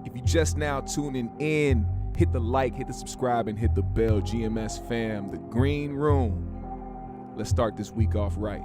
If you just now tuning in, hit the like, hit the subscribe, and hit the bell. GMS fam, the green room. Let's start this week off right.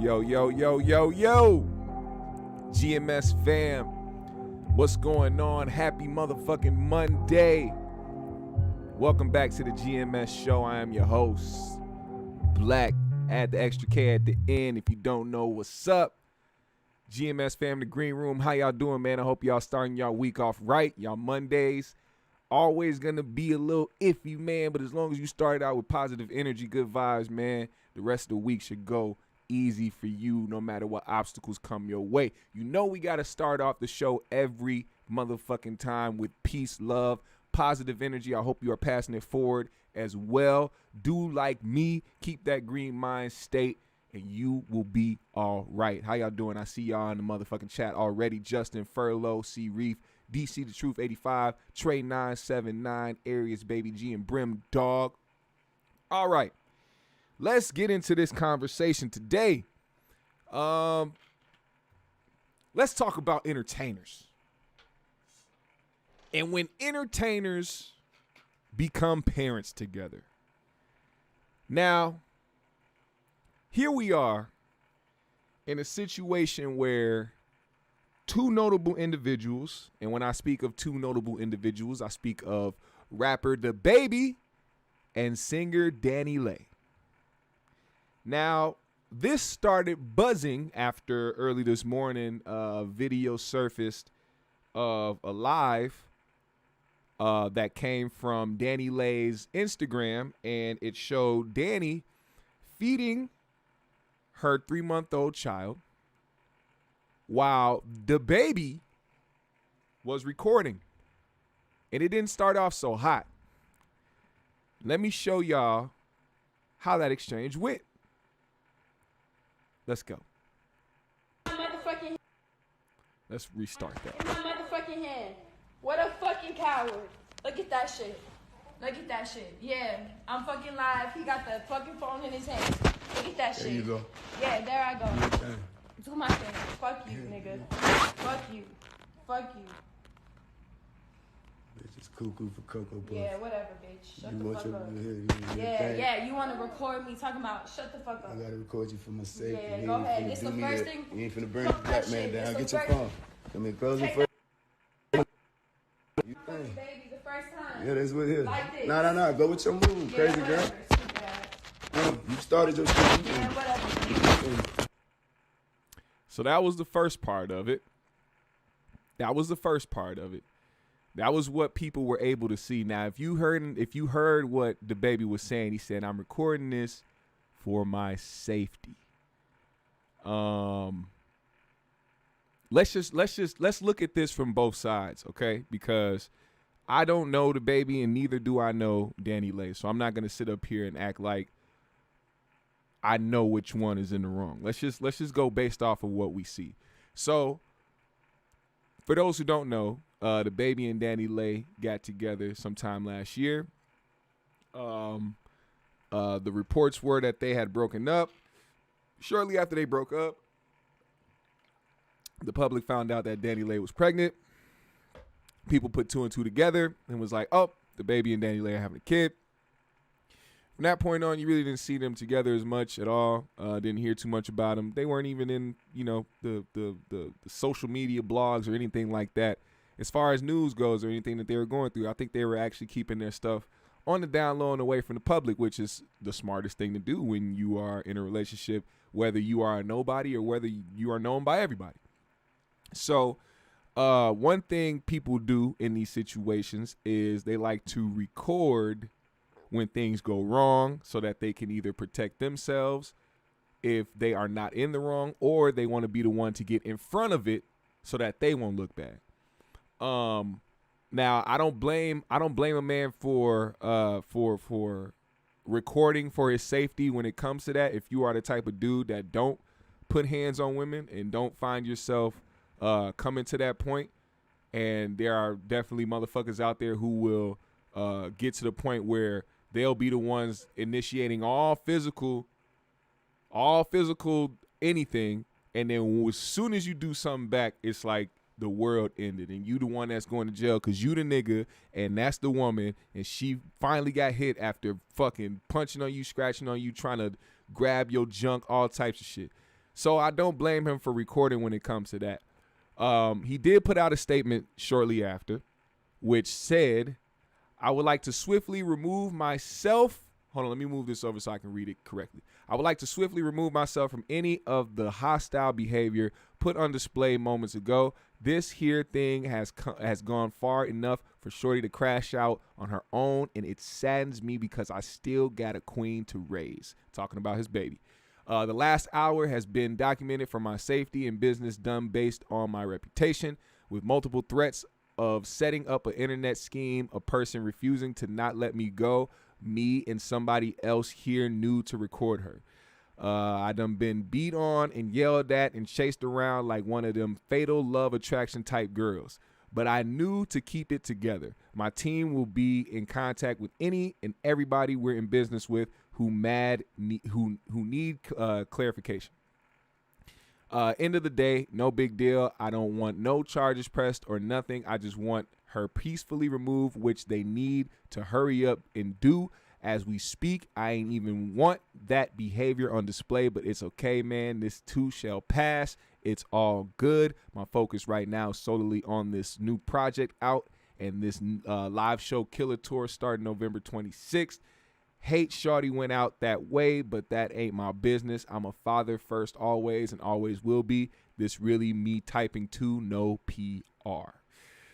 Yo. GMS fam, what's going on? Happy motherfucking Monday. Welcome back to the GMS show. I am your host, Black. Add the extra K at the end if you don't know what's up. GMS fam, the green room. How y'all doing, man? I hope y'all starting y'all week off right. Y'all Mondays always gonna be a little iffy, man, but as long as you start out with positive energy, good vibes, man, the rest of the week should go easy for you no matter what obstacles come your way. You know we got to start off the show every motherfucking time with peace, love, positive energy. I hope you are passing it forward as well. Do like me, keep that green mind state, and you will be all right. How y'all doing? I see y'all in the motherfucking chat already. Justin Furlow, C. Reef, DC The Truth 85, Trey 979, Arius, Baby G, and Brim Dog. All right. Let's get into this conversation today. Let's talk about entertainers. And when entertainers become parents together. Now, here we are in a situation where two notable individuals, and when I speak of two notable individuals, I speak of rapper DaBaby and singer DaniLeigh. Now, this started buzzing after early this morning a video surfaced of a live that came from DaniLeigh's Instagram, and it showed Dani feeding her 3-month-old child while DaBaby was recording. And it didn't start off so hot. Let me show y'all how that exchange went. Let's go. Let's restart that. In my motherfucking hand. What a fucking coward. Look at that shit. Look at that shit. Yeah, I'm fucking live. He got the fucking phone in his hand. Look at that shit. There you go. Yeah, there I go. Do my thing. Fuck you, nigga. Fuck you. Fuck you. Bitch, it's cuckoo for Cocoa Puffs. Yeah, whatever, bitch. Shut you the want fuck your, up. Yeah, You want to record me talking about shut the fuck up. I gotta record you for my safety. Yeah, go ahead. This the first thing. You ain't finna burn the black man down. Get your phone. Come here, close it Take first. You Baby, think? the first time. Yeah, that's what it is. Like this. Nah. Go with your move, crazy girl. Whatever, stupid ass. You started your shit. Yeah, whatever. So that was the first part of it. That was what people were able to see. Now, if you heard what DaBaby was saying, he said, "I'm recording this for my safety." Let's look at this from both sides, okay? Because I don't know DaBaby and neither do I know DaniLeigh. So I'm not gonna sit up here and act like I know which one is in the wrong. Let's just go based off of what we see. So for those who don't know, DaBaby and DaniLeigh got together sometime last year. The reports were that they had broken up. Shortly after they broke up, the public found out that DaniLeigh was pregnant. People put two and two together and was like, oh, DaBaby and DaniLeigh are having a kid. From that point on, you really didn't see them together as much at all. Didn't hear too much about them. They weren't even in, the social media blogs or anything like that. As far as news goes or anything that they were going through, I think they were actually keeping their stuff on the down low and away from the public, which is the smartest thing to do when you are in a relationship, whether you are a nobody or whether you are known by everybody. So one thing people do in these situations is they like to record when things go wrong so that they can either protect themselves if they are not in the wrong, or they want to be the one to get in front of it so that they won't look bad. Now I don't blame a man for recording for his safety when it comes to that. If you are the type of dude that don't put hands on women and don't find yourself coming to that point, and there are definitely motherfuckers out there who will get to the point where they'll be the ones initiating all physical anything, and then as soon as you do something back, it's like the world ended, and you the one that's going to jail because you the nigga, and that's the woman, and she finally got hit after fucking punching on you, scratching on you, trying to grab your junk, all types of shit. So I don't blame him for recording when it comes to that. He did put out a statement shortly after, which said, I would like to swiftly remove myself. Hold on, let me move this over so I can read it correctly. I would like to swiftly remove myself from any of the hostile behavior put on display moments ago. This here thing has gone far enough for Shorty to crash out on her own, and it saddens me because I still got a queen to raise. Talking about his baby. The last hour has been documented for my safety and business done based on my reputation, with multiple threats of setting up an internet scheme, a person refusing to not let me go, me and somebody else here new to record her. I done been beat on and yelled at and chased around like one of them fatal love attraction type girls. But I knew to keep it together. My team will be in contact with any and everybody we're in business with who need clarification. End of the day, no big deal. I don't want no charges pressed or nothing. I just want her peacefully removed, which they need to hurry up and do as we speak. I ain't even want that behavior on display, but it's okay, man. This too shall pass. It's all good. My focus right now is solely on this new project out and this live show Killer Tour starting November 26th. Hate Shorty went out that way, but that ain't my business. I'm a father first always and always will be. This really me typing to no PR.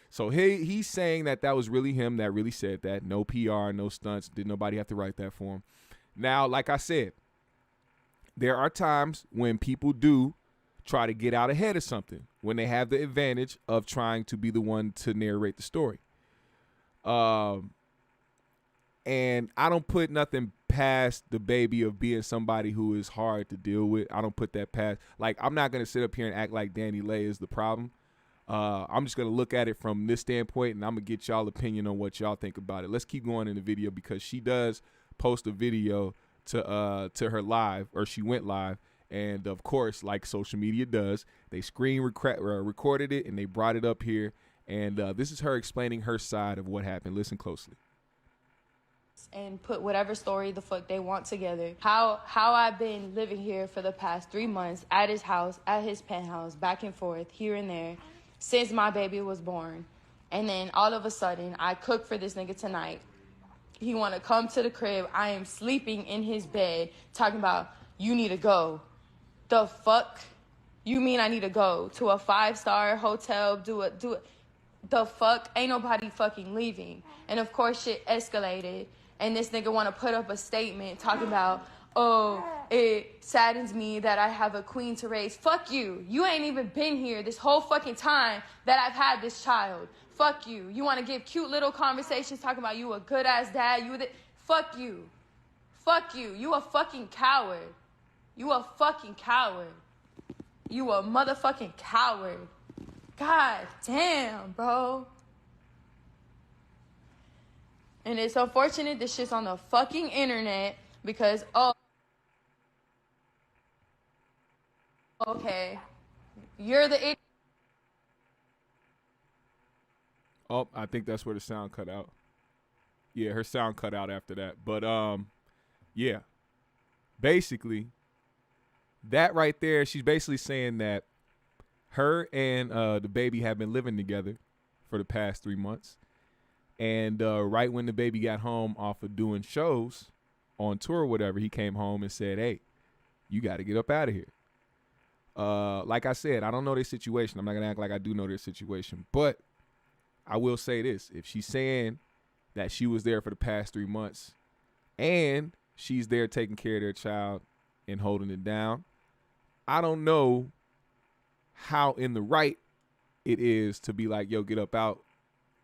So he's saying that was really him that really said that. No PR, no stunts. Did nobody have to write that for him? Now, like I said, there are times when people do try to get out ahead of something, when they have the advantage of trying to be the one to narrate the story. And I don't put nothing past DaBaby of being somebody who is hard to deal with. I don't put that past. Like, I'm not going to sit up here and act like DaniLeigh is the problem. I'm just going to look at it from this standpoint, and I'm going to get y'all opinion on what y'all think about it. Let's keep going in the video because she does post a video to her live, or she went live. And, of course, like social media does, they recorded it, and they brought it up here. And this is her explaining her side of what happened. Listen closely. And put whatever story the fuck they want together. How I've been living here for the past 3 months at his house, at his penthouse, back and forth, here and there, since my baby was born. And then all of a sudden, I cook for this nigga tonight. He want to come to the crib. I am sleeping in his bed, talking about, you need to go. The fuck? You mean I need to go to a 5-star hotel, do it? The fuck? Ain't nobody fucking leaving. And of course, shit escalated. And this nigga want to put up a statement talking about, oh, it saddens me that I have a queen to raise. Fuck you. You ain't even been here this whole fucking time that I've had this child. Fuck you. You want to give cute little conversations talking about you a good-ass dad. Fuck you. Fuck you. You a fucking coward. You a fucking coward. You a motherfucking coward. God damn, bro. And it's unfortunate this shit's on the fucking internet because, oh, okay, you're the idiot. Oh, I think that's where the sound cut out. Yeah, her sound cut out after that. But, yeah. Basically, that right there, she's basically saying that her and DaBaby have been living together for the past 3 months. And right when DaBaby got home off of doing shows on tour or whatever, he came home and said, hey, you got to get up out of here. Like I said, I don't know their situation. I'm not going to act like I do know their situation. But I will say this. If she's saying that she was there for the past 3 months and she's there taking care of their child and holding it down, I don't know how in the right it is to be like, yo, get up out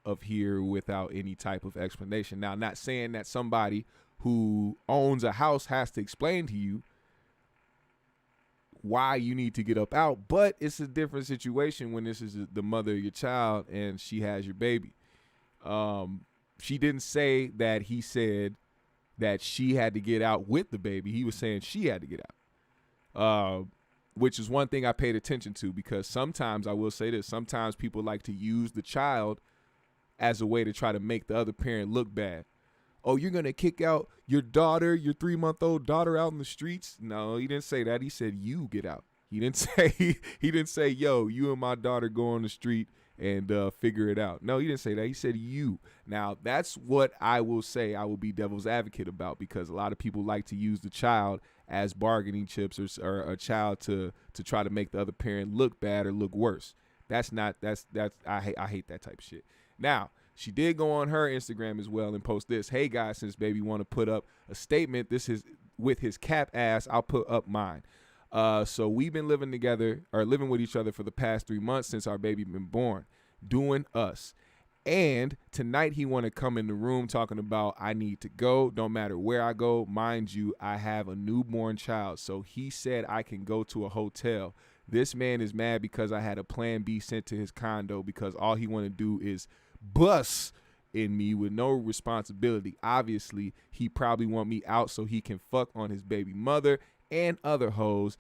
of here without any type of explanation. Now, not saying that somebody who owns a house has to explain to you why you need to get up out, but it's a different situation when this is the mother of your child and she has your baby. She didn't say that he said that she had to get out with the baby. He was saying she had to get out, which is one thing I paid attention to, because sometimes, I will say this, sometimes people like to use the child as a way to try to make the other parent look bad. Oh, you're going to kick out your daughter, your 3-month-old daughter out in the streets? No, he didn't say that. He said, you get out. He didn't say, yo, you and my daughter go on the street and figure it out. No, he didn't say that. He said you. Now, that's what I will say I will be devil's advocate about, because a lot of people like to use the child as bargaining chips or a child to try to make the other parent look bad or look worse. I hate that type of shit. Now, she did go on her Instagram as well and post this. Hey, guys, since baby want to put up a statement, this is with his cap ass, I'll put up mine. So we've been living with each other for the past 3 months since our baby been born, doing us. And tonight he want to come in the room talking about I need to go. Don't matter where I go. Mind you, I have a newborn child. So he said I can go to a hotel. This man is mad because I had a plan B sent to his condo because all he want to do is bust in me with no responsibility. Obviously, he probably want me out so he can fuck on his baby mother and other hoes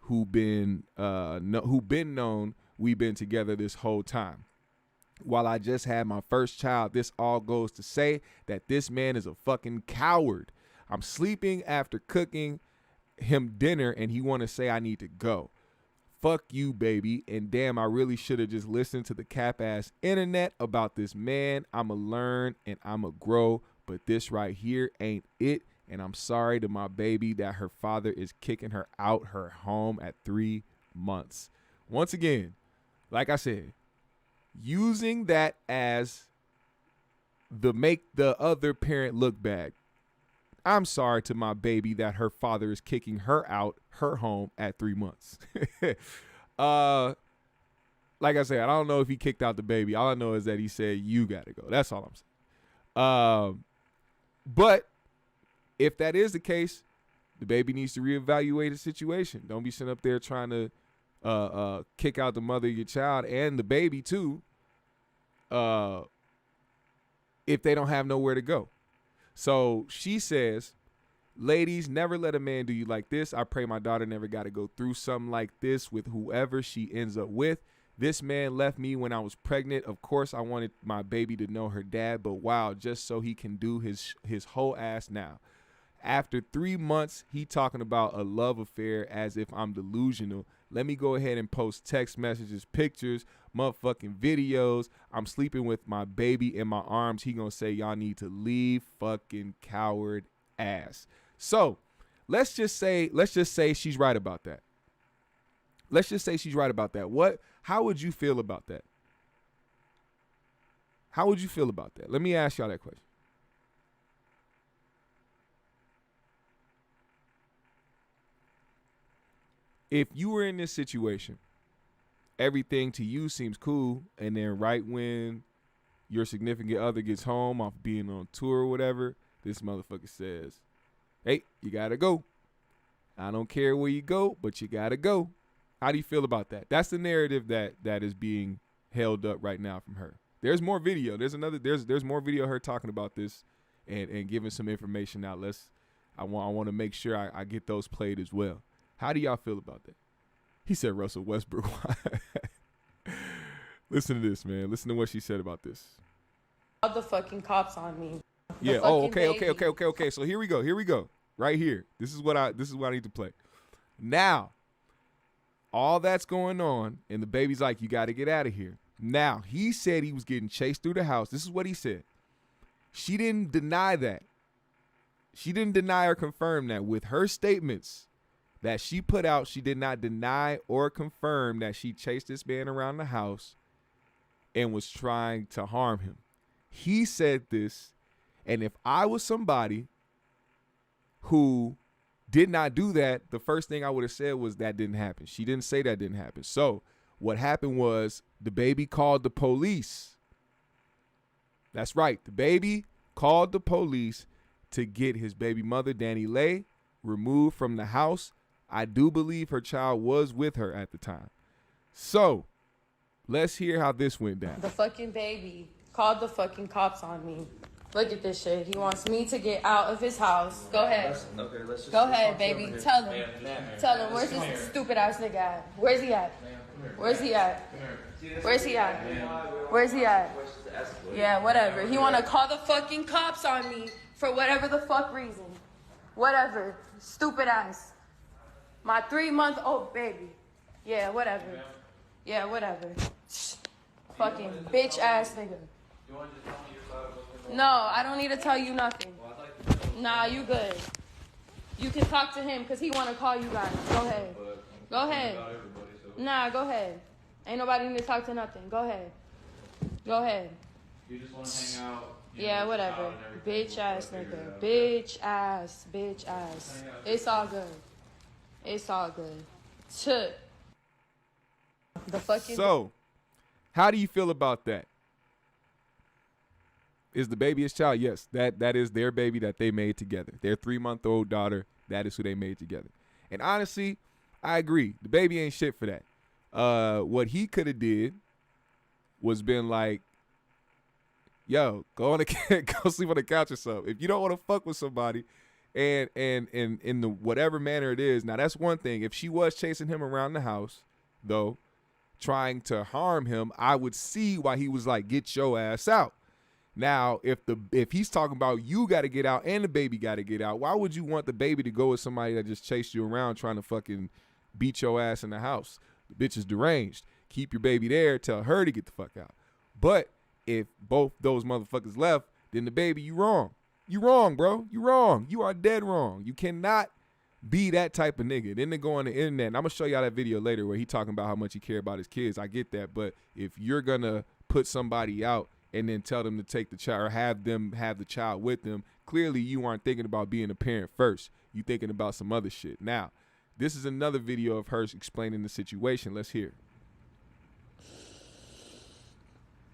who been known we've been together this whole time. While I just had my first child, this all goes to say that this man is a fucking coward. I'm sleeping after cooking him dinner and he want to say I need to go. Fuck you, baby. And damn, I really should have just listened to the cap ass internet about this man. I'ma learn and I'ma grow, but this right here ain't it. And I'm sorry to my baby that her father is kicking her out her home at 3 months. Once again, like I said, using that as the make the other parent look bad. I'm sorry to my baby that her father is kicking her out her home at 3 months. Like I said, I don't know if he kicked out the baby. All I know is that he said, you got to go. That's all I'm saying. But if that is the case, the baby needs to reevaluate the situation. Don't be sitting up there trying to kick out the mother of your child and the baby too, if they don't have nowhere to go. So she says, ladies, never let a man do you like this. I pray my daughter never got to go through something like this with whoever she ends up with. This man left me when I was pregnant. Of course, I wanted my baby to know her dad, but wow, just so he can do his whole ass now. After 3 months, he talking about a love affair as if I'm delusional. Let me go ahead and post text messages, pictures, motherfucking videos. I'm sleeping with my baby in my arms. He gonna say y'all need to leave, fucking coward ass. So let's just say she's right about that. Let's just say she's right about that. How would you feel about that? How would you feel about that? Let me ask y'all that question. if you were in this situation, everything to you seems cool, and then right when your significant other gets home off being on tour or whatever, this motherfucker says, hey, you gotta go. I don't care where you go, but you gotta go. How do you feel about that? That's the narrative that is being held up right now from her. There's more video. There's more video of her talking about this and giving some information out. I want to make sure I get those played as well. How do y'all feel about that? He said Russell Westbrook. Listen to this, man. Listen to what she said about this. All the fucking cops on me. Yeah. Oh, okay. So here we go. Right here. This is what I need to play. Now, all that's going on, and the baby's like, you got to get out of here. Now, he said he was getting chased through the house. This is what he said. She didn't deny that. She didn't deny or confirm that. With her statements that she put out, she did not deny or confirm that she chased this man around the house and was trying to harm him. He said this, and if I was somebody who did not do that, the first thing I would have said was that didn't happen. She didn't say that didn't happen. So what happened was DaBaby called the police. That's right. DaBaby called the police to get his baby mother, DaniLeigh, removed from the house. I do believe her child was with her at the time. So let's hear how this went down. The fucking baby called the fucking cops on me. Look at this shit. He wants me to get out of his house. Go ahead. Go ahead, baby. Tell him. Tell him. Where's this stupid ass nigga at? Where's he at? Where's he at? Where's he at? Where's he at? Yeah, whatever. He want to call the fucking cops on me for whatever the fuck reason. Whatever. Stupid ass. My 3-month-old baby. Yeah, whatever. Yeah, whatever. Fucking bitch ass nigga. No, I don't need to tell you nothing. Nah, you good. You can talk to him because he want to call you guys. Go ahead. Go ahead. Nah, go ahead. Ain't nobody need to talk to nothing. Go ahead. Go ahead. You just want to hang out. Yeah, whatever. Bitch ass nigga. Bitch ass. Bitch ass. It's all good. It's all good. The fucking. So, how do you feel about that? Is DaBaby his child? Yes, that is their baby that they made together. Their 3-month-old daughter, that is who they made together. And honestly, I agree. DaBaby ain't shit for that. What he could have did was been like, yo, go sleep on the couch or something. If you don't want to fuck with somebody and in the whatever manner it is, now that's one thing. If she was chasing him around the house, though, trying to harm him, I would see why he was like, get your ass out. Now, if he's talking about you got to get out and the baby got to get out, why would you want the baby to go with somebody that just chased you around trying to fucking beat your ass in the house? The bitch is deranged. Keep your baby there. Tell her to get the fuck out. But if both those motherfuckers left, then DaBaby, you wrong. You wrong, bro. You wrong. You are dead wrong. You cannot be that type of nigga. Then they go on the internet, and I'm going to show y'all that video later where he talking about how much he care about his kids. I get that. But if you're going to put somebody out and then tell them to take the child or have them have the child with them, clearly you aren't thinking about being a parent first. You thinking about some other shit. Now, this is another video of hers explaining the situation. Let's hear.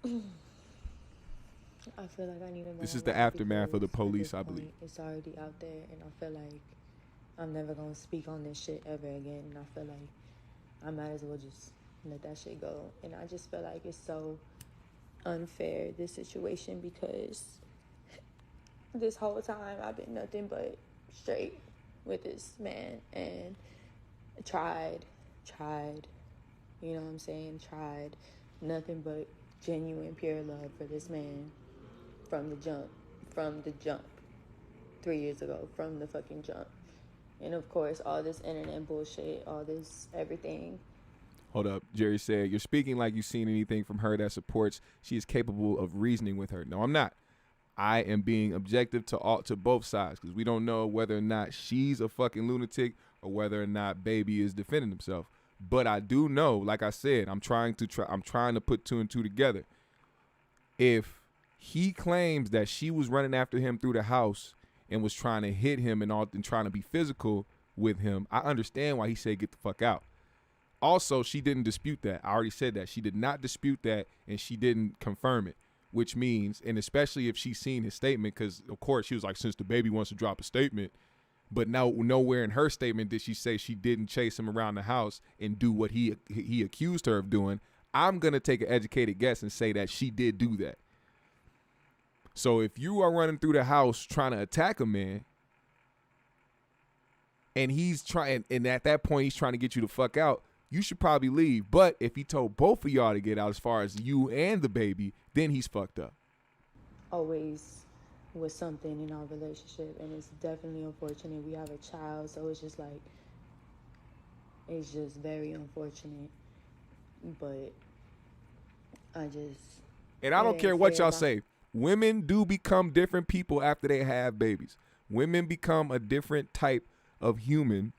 I feel like I need to know. This is the aftermath of the police, I believe. It's already out there, and I feel like I'm never going to speak on this shit ever again. And I feel like I might as well just let that shit go. And I just feel like it's so unfair, this situation, because this whole time I've been nothing but straight with this man and tried, you know what I'm saying? Tried nothing but genuine, pure love for this man from the jump 3 years ago, from the fucking jump. And of course, all this internet bullshit, all this everything. Hold up. Jerry said, you're speaking like you've seen anything from her that supports she is capable of reasoning with her. No, I'm not. I am being objective to both sides because we don't know whether or not she's a fucking lunatic or whether or not Baby is defending himself. But I do know, like I said, I'm trying to put two and two together. If he claims that she was running after him through the house and was trying to hit him and trying to be physical with him, I understand why he said get the fuck out. Also, she didn't dispute that. I already said that. She did not dispute that, and she didn't confirm it, which means, and especially if she's seen his statement, because, of course, she was like, since DaBaby wants to drop a statement, but nowhere in her statement did she say she didn't chase him around the house and do what he accused her of doing. I'm going to take an educated guess and say that she did do that. So if you are running through the house trying to attack a man, and and at that point he's trying to get you to fuck out, you should probably leave. But if he told both of y'all to get out, as far as you and DaBaby, then he's fucked up. Always was something in our relationship, and it's definitely unfortunate. We have a child, so it's just like, it's just very unfortunate. But I just... And I don't care what y'all say. Women do become different people after they have babies. Women become a different type of human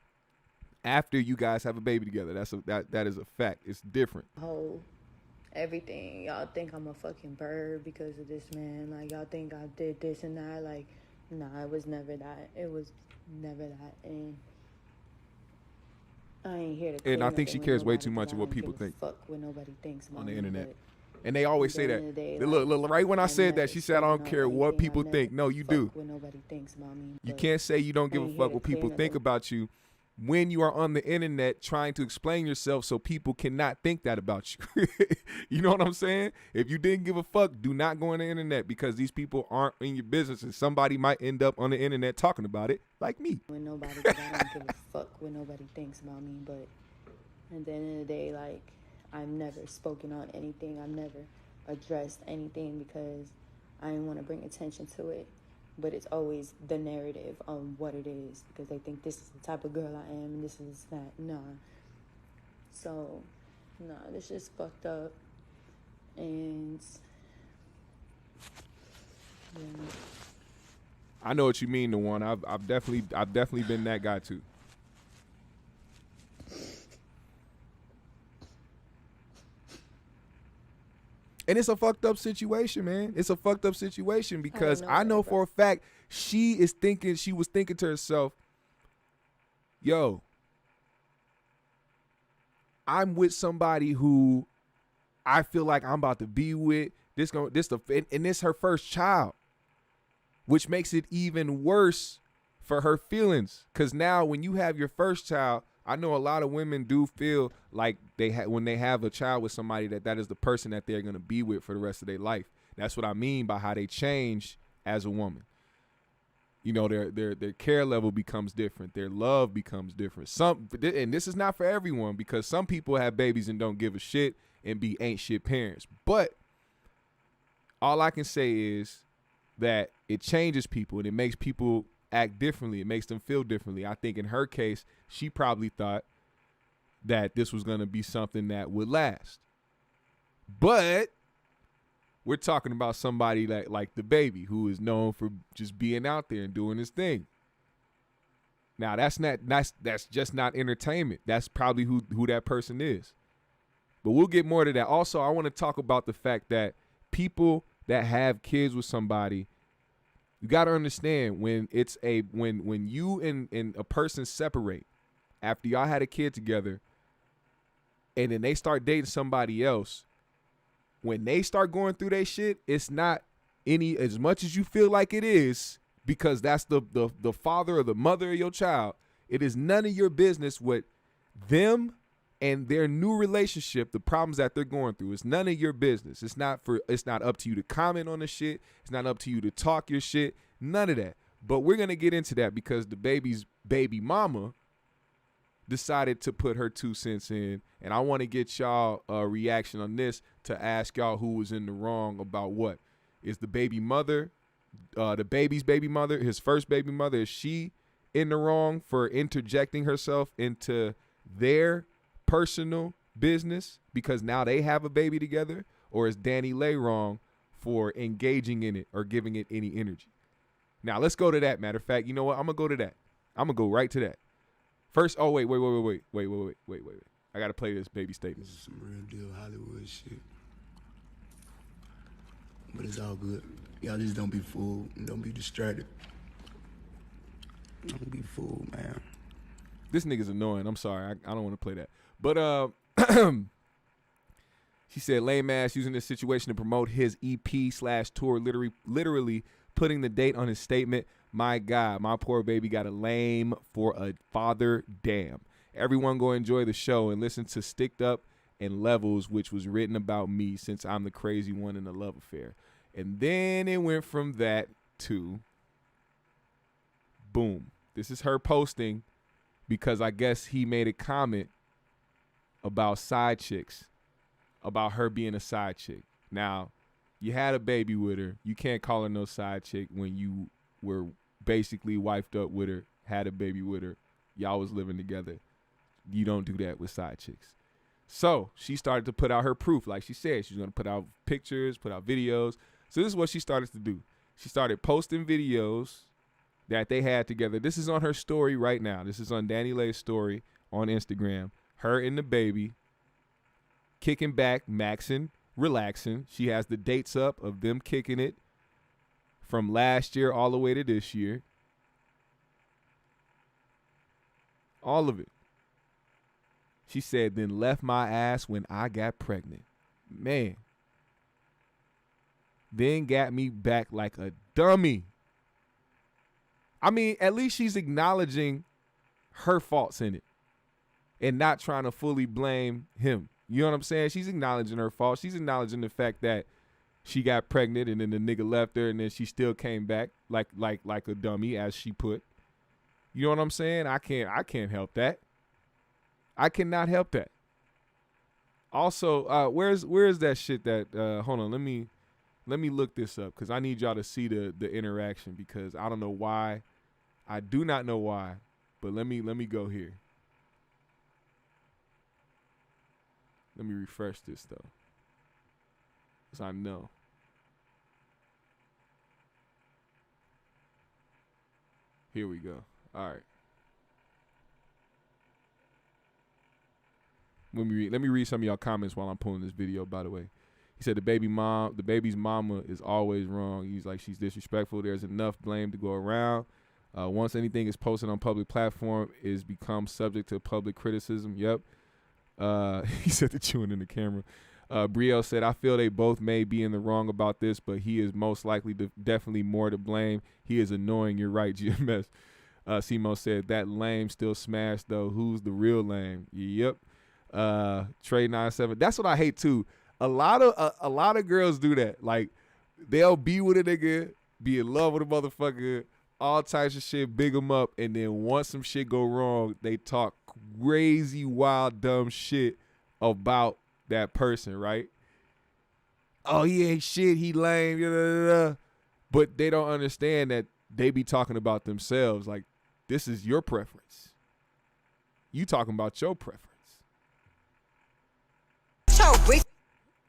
after you guys have a baby together. That is a fact. It's different. Whole everything. Y'all think I'm a fucking bird because of this man. Like, y'all think I did this and that. Like, nah, it was never that. It was never that. And I ain't here to... And I think she cares way too much of what people think. Fuck what nobody thinks on the internet. And they always say that. Day, look, right when I said that, she said, I don't care what people think. No, you do. What nobody thinks about me. You can't say you don't give a fuck what people think about you when you are on the internet trying to explain yourself so people cannot think that about you. You know what I'm saying? If you didn't give a fuck, do not go on the internet, because these people aren't in your business and somebody might end up on the internet talking about it, like me. When nobody, I don't give a fuck what nobody thinks about me, but at the end of the day, like, I've never spoken on anything. I've never addressed anything because I didn't want to bring attention to it. But it's always the narrative on what it is, because they think this is the type of girl I am and this is that. Nah. So, nah, this shit's fucked up. And yeah. I know what you mean, the one. I've definitely been that guy too. And it's a fucked up situation, man. It's a fucked up situation because I know for a fact she was thinking to herself, yo, I'm with somebody who I feel like I'm about to be with. And it's her first child, which makes it even worse for her feelings. Because now when you have your first child, I know a lot of women do feel like when they have a child with somebody that is the person that they're going to be with for the rest of their life. That's what I mean by how they change as a woman. You know, their care level becomes different. Their love becomes different. And this is not for everyone, because some people have babies and don't give a shit and ain't shit parents. But all I can say is that it changes people and it makes people act differently. It makes them feel differently. I think in her case, she probably thought that this was going to be something that would last. But we're talking about somebody like DaBaby, who is known for just being out there and doing his thing. Now that's just not entertainment. That's probably who that person is. But we'll get more to that. Also, I want to talk about the fact that people that have kids with somebody, you got to understand when you and a person separate after y'all had a kid together, and then they start dating somebody else, when they start going through their shit, it's not any, as much as you feel like it is, because that's the father or the mother of your child. It is none of your business what them and their new relationship, the problems that they're going through. It's none of your business. It's not up to you to comment on the shit. It's not up to you to talk your shit. None of that. But we're going to get into that because DaBaby's baby mama decided to put her 2 cents in. And I want to get y'all a reaction on this to ask y'all who was in the wrong about what. Is the baby mother, DaBaby's baby mother, his first baby mother, is she in the wrong for interjecting herself into their personal business because now they have a baby together? Or is DaniLeigh wrong for engaging in it or giving it any energy? Now let's go to that. Matter of fact, you know what? I'm gonna go to that. I'm gonna go right to that. First, oh wait. I gotta play this baby statement. This is some real deal Hollywood shit. But it's all good. Y'all just don't be fooled and don't be distracted. Don't be fooled, man. This nigga's annoying. I'm sorry. I don't want to play that. But she said, lame ass using this situation to promote his EP/tour, literally putting the date on his statement. My God, my poor baby got a lame for a father. Damn. Everyone go enjoy the show and listen to Sticked Up and Levels, which was written about me since I'm the crazy one in the love affair. And then it went from that to boom. This is her posting because I guess he made a comment about side chicks, about her being a side chick. Now, you had a baby with her. You can't call her no side chick when you were basically wifed up with her, had a baby with her. Y'all was living together. You don't do that with side chicks. So she started to put out her proof. Like she said, she's going to put out pictures, put out videos. So this is what she started to do. She started posting videos that they had together. This is on her story right now. This is on DaniLeigh's story on Instagram. Her and the baby kicking back, maxing, relaxing. She has the dates up of them kicking it from last year all the way to this year. All of it. She said, then left my ass when I got pregnant. Man. Then got me back like a dummy. I mean, at least she's acknowledging her faults in it and not trying to fully blame him. You know what I'm saying? She's acknowledging her fault. She's acknowledging the fact that she got pregnant and then the nigga left her and then she still came back like a dummy, as she put. You know what I'm saying? I can't help that. I cannot help that. Also, where's that shit that hold on, let me look this up because I need y'all to see the interaction because I don't know why. I do not know why, but let me go here. Let me refresh this though. Because I know. Here we go. All right. Let me read some of y'all comments while I'm pulling this video, by the way. He said the baby's mama is always wrong. He's like, she's disrespectful. There's enough blame to go around. Once anything is posted on public platform, is become subject to public criticism. Yep. He said the chewing in the camera. Brielle said, I feel they both may be in the wrong about this, but he is most likely definitely more to blame. He is annoying. You're right, GMS. Simo said, that lame still smashed, though. Who's the real lame? Yep. Trey 97. That's what I hate, too. A lot of girls do that. Like, they'll be with a nigga, be in love with a motherfucker, all types of shit, big them up, and then once some shit go wrong, they talk crazy, wild, dumb shit about that person, right? Oh, he ain't shit, he lame, blah, blah, blah. But they don't understand that they be talking about themselves. Like, this is your preference. You talking about your preference.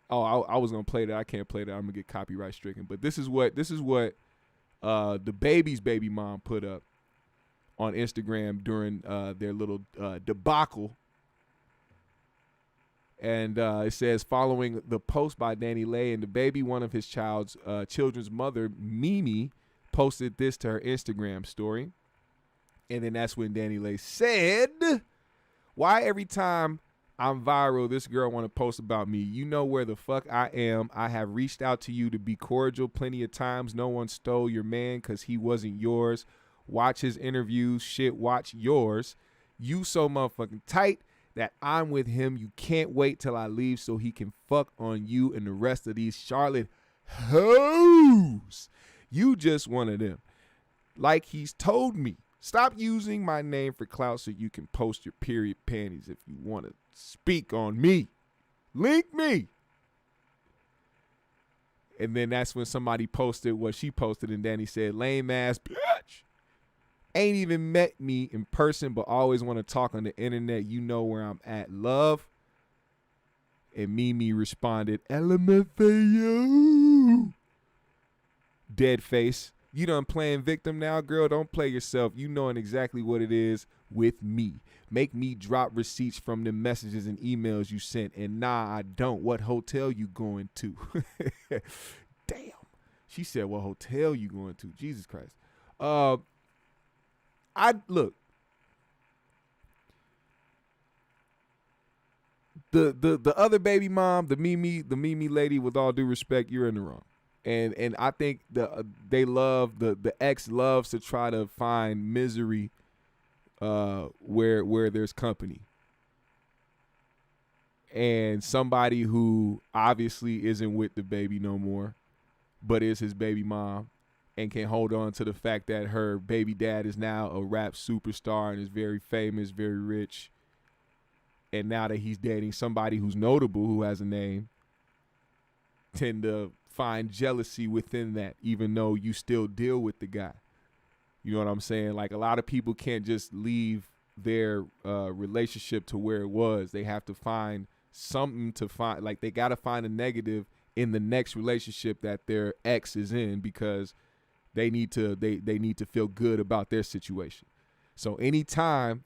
Oh, I was gonna play that. I can't play that. I'm gonna get copyright stricken. But this is what DaBaby's baby mom put up on Instagram during their little debacle. And it says, following the post by DaniLeigh and DaBaby, one of his children's mother, Mimi, posted this to her Instagram story. And then that's when DaniLeigh said, why every time I'm viral, this girl want to post about me? You know where the fuck I am. I have reached out to you to be cordial plenty of times. No one stole your man because he wasn't yours. Watch his interviews. Shit, watch yours. You so motherfucking tight that I'm with him. You can't wait till I leave so he can fuck on you and the rest of these Charlotte hoes. You just one of them. Like he's told me, stop using my name for clout so you can post your period panties if you want to speak on me. Link me. And then that's when somebody posted what she posted, and Danny said, lame ass bitch. Ain't even met me in person, but always want to talk on the internet. You know where I'm at, love. And Mimi responded, LMFAO. Dead face. You done playing victim now, girl. Don't play yourself. You knowing exactly what it is with me. Make me drop receipts from the messages and emails you sent. And nah, I don't. What hotel you going to? Damn. She said, what hotel you going to? Jesus Christ. Look. The other baby mom, the Mimi lady, with all due respect, you're in the wrong. And I think the ex loves to try to find misery where there's company. And somebody who obviously isn't with the baby no more, but is his baby mom, and can hold on to the fact that her baby dad is now a rap superstar and is very famous, very rich. And now that he's dating somebody who's notable, who has a name, tend to find jealousy within that, even though you still deal with the guy. You know what I'm saying? Like, a lot of people can't just leave their relationship to where it was. They have to find something to find. Like, they got to find a negative in the next relationship that their ex is in, because they need to feel good about their situation. So anytime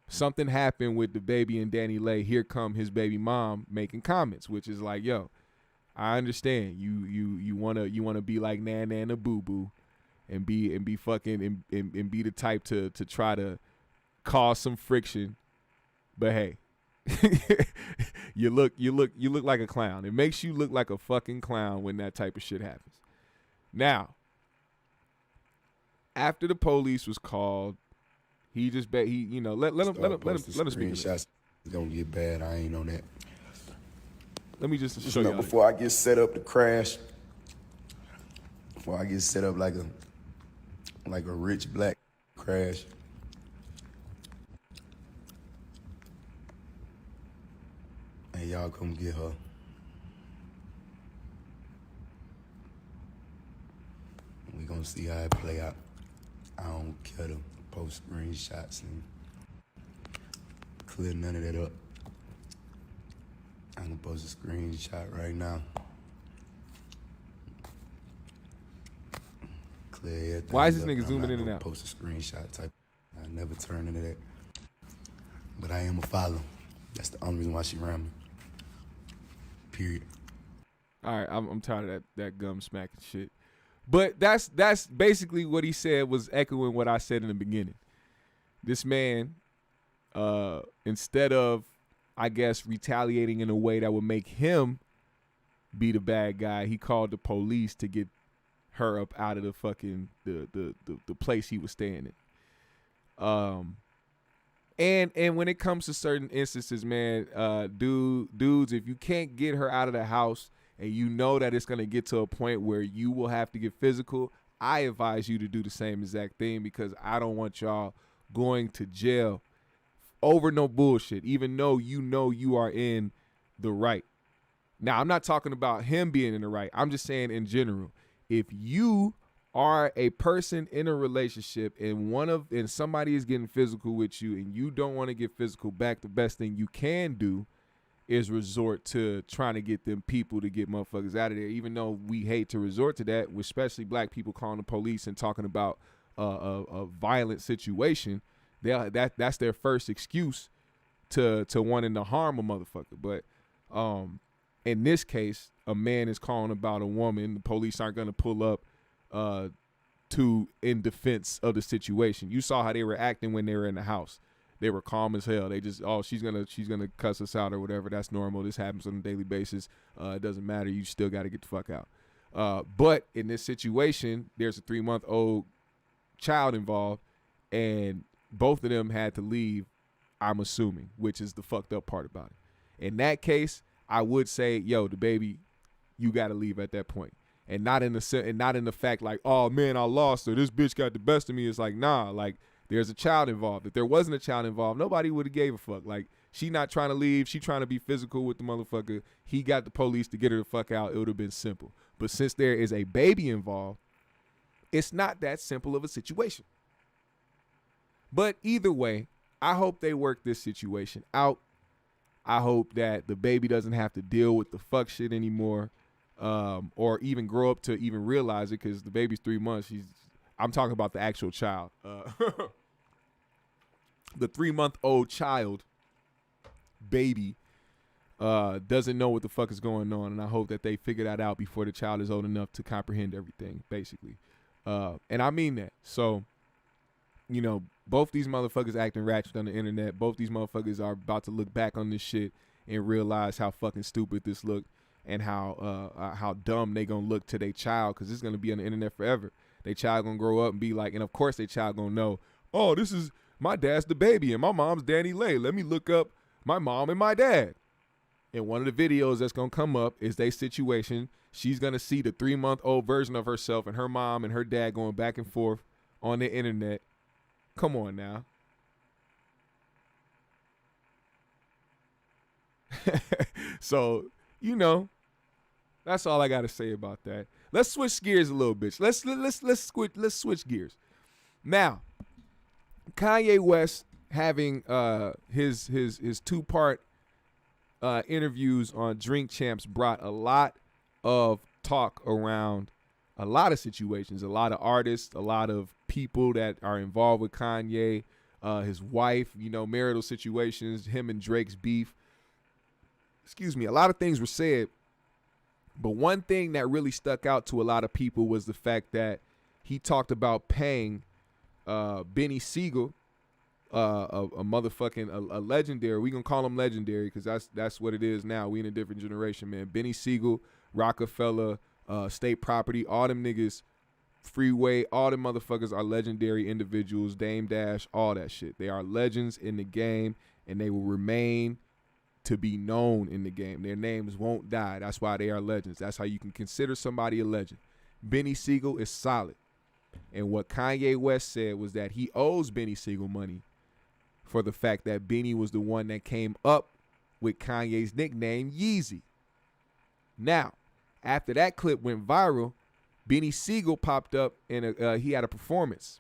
something happened with DaBaby and DaniLeigh, here come his baby mom making comments, which is like, yo, I understand you wanna be like Nana and a Boo Boo, and be fucking and be the type to try to cause some friction, but hey, you look like a clown. It makes you look like a fucking clown when that type of shit happens. Now, after the police was called, he just let him speak. Shots gonna get bad. I ain't on that. Let me just show you. Before I get set up to crash, before I get set up like a rich black crash, and y'all come get her. We gonna see how it play out. I don't care to post screenshots and clear none of that up. I'm gonna post a screenshot right now. Clear everything. Why is this up. nigga zooming in and out? Post a screenshot type. I never turn into that. But I am a follow. That's the only reason why she ran me. Period. All right, I'm tired of that gum smacking shit. But that's basically what he said, was echoing what I said in the beginning. This man, instead of, I guess, retaliating in a way that would make him be the bad guy, he called the police to get her up out of the fucking the place he was staying in. And when it comes to certain instances, man, dudes, if you can't get her out of the house, and you know that it's going to get to a point where you will have to get physical, I advise you to do the same exact thing, because I don't want y'all going to jail over no bullshit, even though you know you are in the right. Now, I'm not talking about him being in the right. I'm just saying in general, if you are a person in a relationship and somebody is getting physical with you and you don't want to get physical back, the best thing you can do is resort to trying to get them people to get motherfuckers out of there, even though we hate to resort to that, especially black people calling the police and talking about a violent situation. That's their first excuse to wanting to harm a motherfucker. But in this case, a man is calling about a woman. The police aren't going to pull up in defense of the situation. You saw how they were acting when they were in the house. They were calm as hell. They just, she's gonna cuss us out or whatever. That's normal. This happens on a daily basis. It doesn't matter. You still got to get the fuck out. But in this situation, there's a 3-month-old child involved, and both of them had to leave, I'm assuming, which is the fucked up part about it. In that case, I would say, yo, DaBaby, you got to leave at that point. And not in the fact like, oh man, I lost her. This bitch got the best of me. It's like, nah, like, there's a child involved. If there wasn't a child involved, nobody would have gave a fuck. Like, she not trying to leave. She trying to be physical with the motherfucker. He got the police to get her the fuck out. It would have been simple. But since there is a baby involved, it's not that simple of a situation. But either way, I hope they work this situation out. I hope that DaBaby doesn't have to deal with the fuck shit anymore, or even grow up to even realize it, because DaBaby's 3 months. I'm talking about the actual child. The 3-month-old child, baby, doesn't know what the fuck is going on, and I hope that they figure that out before the child is old enough to comprehend everything, basically. And I mean that. So, you know, both these motherfuckers acting ratchet on the internet. Both these motherfuckers are about to look back on this shit and realize how fucking stupid this looked and how dumb they gonna look to their child, because it's gonna be on the internet forever. Their child gonna grow up and be like, and of course their child gonna know, oh, this is my dad's DaBaby and my mom's DaniLeigh. Let me look up my mom and my dad. And one of the videos that's gonna come up is their situation. She's gonna see the 3-month-old version of herself and her mom and her dad going back and forth on the internet. Come on now. So, you know, that's all I gotta say about that. Let's switch gears a little bit. Let's switch gears. Now, Kanye West having his 2-part interviews on Drink Champs brought a lot of talk around a lot of situations, a lot of artists, a lot of people that are involved with Kanye, his wife, you know, marital situations, him and Drake's beef. Excuse me, a lot of things were said, but one thing that really stuck out to a lot of people was the fact that he talked about paying Beanie Sigel, a motherfucking a legendary. We gonna call him legendary because that's what it is now. We in a different generation, man. Beanie Sigel, Rockefeller, State Property, all them niggas, Freeway, all them motherfuckers are legendary individuals. Dame Dash, all that shit. They are legends in the game, and they will remain to be known in the game. Their names won't die. That's why they are legends. That's how you can consider somebody a legend. Beanie Sigel is solid. And what Kanye West said was that he owes Beanie Sigel money for the fact that Beanie was the one that came up with Kanye's nickname, YEEZY. Now, after that clip went viral, Beanie Sigel popped up and he had a performance.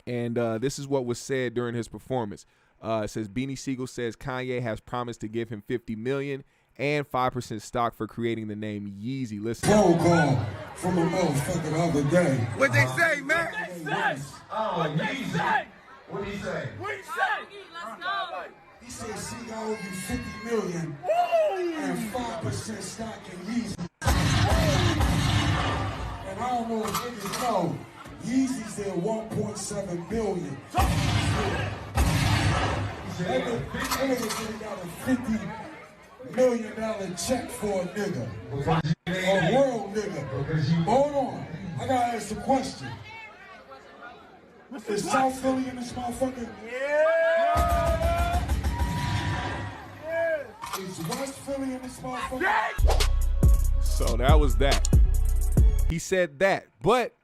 And this is what was said during his performance. It says, Beanie Sigel says Kanye has promised to give him $50 million and 5% stock for creating the name YEEZY. Listen. Phone call from a motherfucker the other day. What they say, man? Oh, YEEZY. What did he say? What he say? Let's go. He said she owe you $50 million and 5% stock in YEEZY. And I don't know if niggas know, YEEZY's at $1.7 billion. That nigga got a $50 million check for a nigga. A world nigga. Hold on. I gotta ask a question. Is South Philly in this motherfucker? Yeah! Is West Philly in this motherfucker? So that was that. He said that, but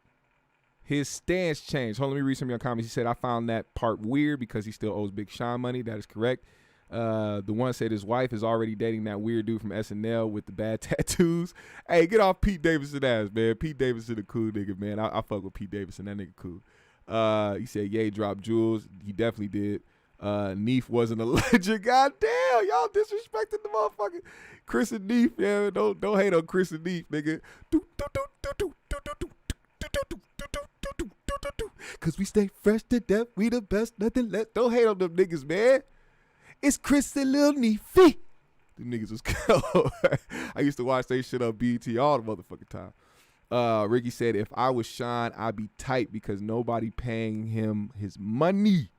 his stance changed. Hold on, let me read some of your comments. He said, I found that part weird because he still owes Big Sean money. That is correct. The one said his wife is already dating that weird dude from SNL with the bad tattoos. Hey, get off Pete Davidson ass, man. Pete Davidson a cool nigga, man. I fuck with Pete Davidson. That nigga cool. He said, Ye dropped jewels. He definitely did. Neef wasn't a legend. God damn, y'all disrespecting the motherfucker. Chris and Neef, yeah. Don't hate on Chris and Neef, nigga. Cause we stay fresh to death. We the best, nothing less. Don't hate on them niggas, man. It's Chris and Lil Neefy. Them niggas was cold. I used to watch they shit on BET all the motherfucking time. Ricky said, if I was Sean, I'd be tight because nobody paying him his money.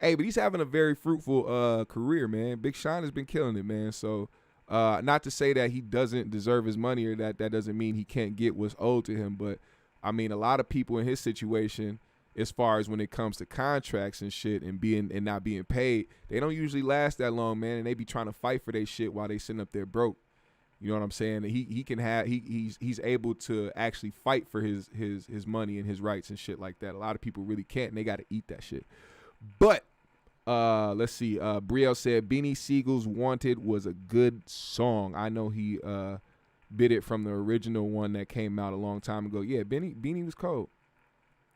Hey, but he's having a very fruitful career, man. Big Sean has been killing it, man. So not to say that he doesn't deserve his money or that doesn't mean he can't get what's owed to him. But, I mean, a lot of people in his situation, as far as when it comes to contracts and shit and not being paid, they don't usually last that long, man. And they be trying to fight for their shit while they sitting up there broke. You know what I'm saying? He's able to actually fight for his money and his rights and shit like that. A lot of people really can't, and they got to eat that shit. But let's see. Brielle said Beanie Siegel's "Wanted" was a good song. I know he bit it from the original one that came out a long time ago. Yeah, Beanie was cold.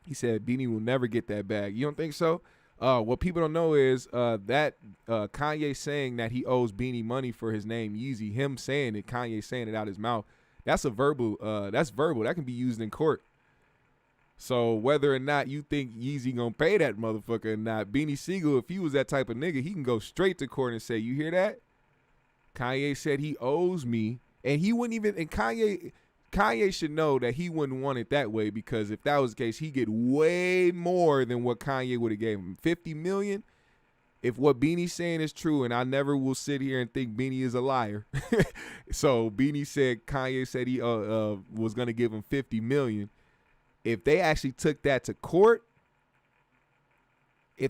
He said Beanie will never get that bag. You don't think so? What people don't know is that Kanye saying that he owes Beanie money for his name YEEZY, him saying it, Kanye saying it out his mouth, that's verbal. That can be used in court. So whether or not you think YEEZY gonna pay that motherfucker or not, Beanie Sigel, if he was that type of nigga, he can go straight to court and say, you hear that? Kanye said he owes me, and he wouldn't even, and Kanye should know that he wouldn't want it that way, because if that was the case, he'd get way more than what Kanye would have gave him. $50 million? if what Beanie's saying is true, and I never will sit here and think Beanie is a liar. So Beanie said Kanye said he was gonna give him $50 million. If they actually took that to court, he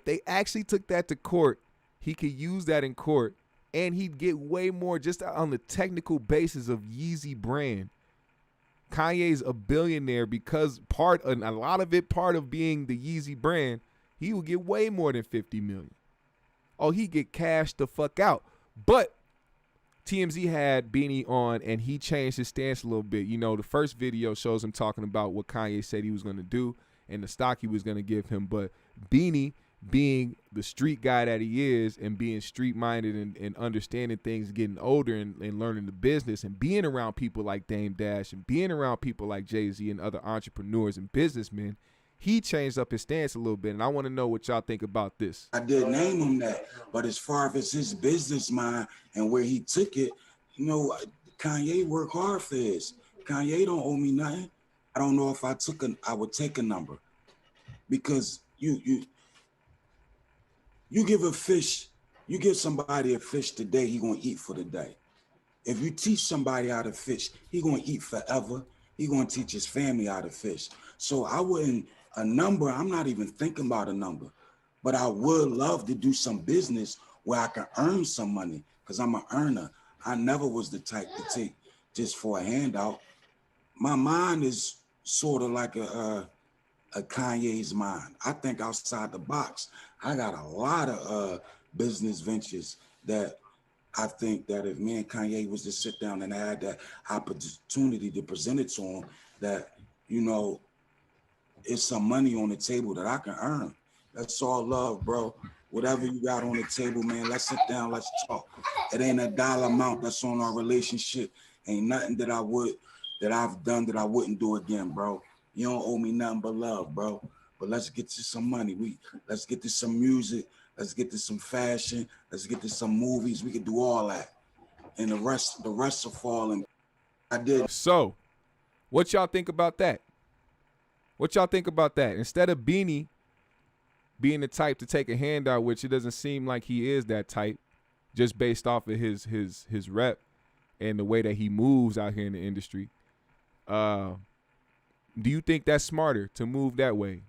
could use that in court, and he'd get way more just on the technical basis of YEEZY brand. Kanye's a billionaire because part of being the YEEZY brand, he will get way more than $50 million. Oh, he get cashed the fuck out. But TMZ had Beanie on, and he changed his stance a little bit. You know, the first video shows him talking about what Kanye said he was going to do and the stock he was going to give him. But Beanie, being the street guy that he is and being street-minded and understanding things, getting older and learning the business and being around people like Dame Dash and being around people like Jay-Z and other entrepreneurs and businessmen, he changed up his stance a little bit, and I want to know what y'all think about this. I did name him that, but as far as his business mind and where he took it, you know, Kanye worked hard for this. Kanye don't owe me nothing. I don't know if I would take a number, because you give a fish, you give somebody a fish today, he gonna eat for the day. If you teach somebody how to fish, he gonna eat forever. He gonna teach his family how to fish. So I wouldn't. A number, I'm not even thinking about a number, but I would love to do some business where I can earn some money, because I'm an earner. I never was the type to take just for a handout. My mind is sort of like a Kanye's mind. I think outside the box. I got a lot of business ventures that I think that if me and Kanye was to sit down and had that opportunity to present it to him, that, you know, it's some money on the table that I can earn. That's all love, bro. Whatever you got on the table, man, let's sit down, let's talk. It ain't a dollar amount that's on our relationship. Ain't nothing that I've done that I wouldn't do again, bro. You don't owe me nothing but love, bro. But let's get to some money. Let's get to some music. Let's get to some fashion. Let's get to some movies. We can do all that. And the rest will fall in. I did. So, what y'all think about that? Instead of Beanie being the type to take a handout, which it doesn't seem like he is that type, just based off of his rep and the way that he moves out here in the industry. Do you think that's smarter to move that way?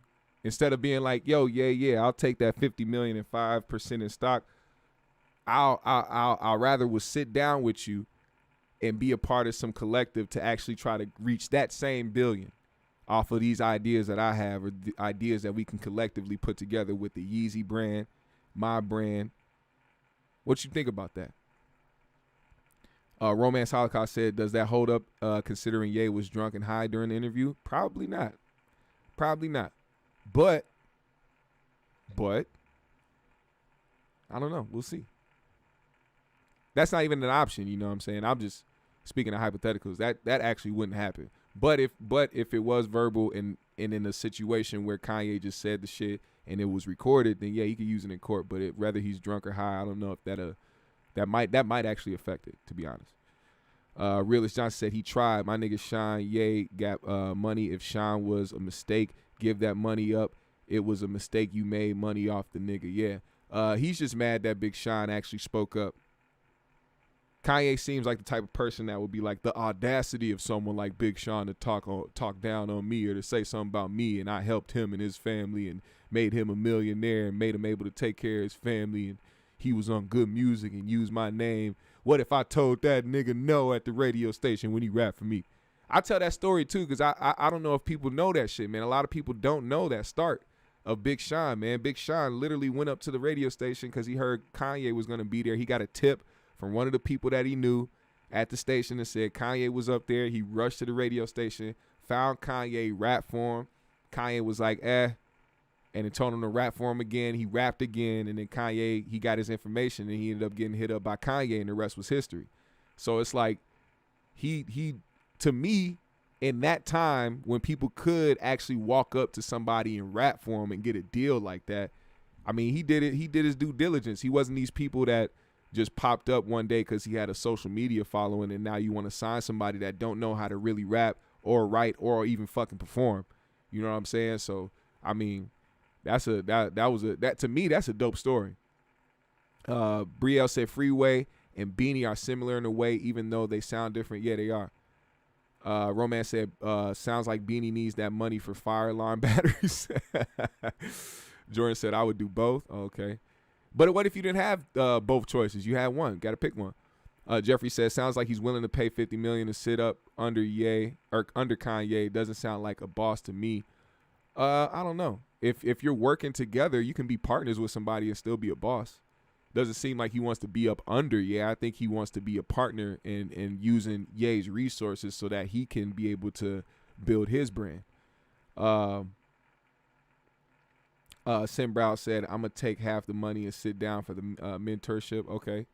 Instead of being like, yo, yeah, I'll take that $50 million and 5% in stock. I'll rather will sit down with you and be a part of some collective to actually try to reach that same billion off of these ideas that I have, or the ideas that we can collectively put together with the YEEZY brand, my brand. What you think about that? Romance Holocaust said, does that hold up considering Ye was drunk and high during the interview? Probably not. But I don't know. We'll see. That's not even an option, you know what I'm saying? I'm just speaking of hypotheticals. That actually wouldn't happen. But if it was verbal and in a situation where Kanye just said the shit and it was recorded, then yeah, he could use it in court. But whether he's drunk or high, I don't know if that might actually affect it, to be honest. Realist Johnson said he tried. My nigga Sean Ye got money. If Sean was a mistake, give that money up. It was a mistake. You made money off the nigga. Yeah. He's just mad that Big Sean actually spoke up. Kanye seems like the type of person that would be like, the audacity of someone like Big Sean to talk down on me or to say something about me, and I helped him and his family and made him a millionaire and made him able to take care of his family, and he was on good music and used my name. What if I told that nigga no at the radio station when he rapped for me? I tell that story too, because I don't know if people know that shit, man. A lot of people don't know that start of Big Sean, man. Big Sean literally went up to the radio station because he heard Kanye was going to be there. He got a tip from one of the people that he knew at the station and said Kanye was up there. He rushed to the radio station, found Kanye, rapped for him. Kanye was like, and then told him to rap for him again. He rapped again, and then Kanye, he got his information, and he ended up getting hit up by Kanye, and the rest was history. So it's like he to me, in that time when people could actually walk up to somebody and rap for him and get a deal like that, I mean, he did it. He did his due diligence. He wasn't these people that just popped up one day because he had a social media following, and now you want to sign somebody that don't know how to really rap or write or even fucking perform. You know what I'm saying? So, I mean, that to me, that's a dope story. Brielle said Freeway and Beanie are similar in a way, even though they sound different. Yeah, they are. Romance said, sounds like Beanie needs that money for fire alarm batteries. Jordan said, I would do both. Okay. But what if you didn't have both choices? You had one. Got to pick one. Jeffrey says, sounds like he's willing to pay $50 million to sit up under under Kanye. Doesn't sound like a boss to me. I don't know. If you're working together, you can be partners with somebody and still be a boss. Doesn't seem like he wants to be up under Ye. I think he wants to be a partner in using Ye's resources so that he can be able to build his brand. Sim Brow said, I'm going to take half the money and sit down for the mentorship. Okay.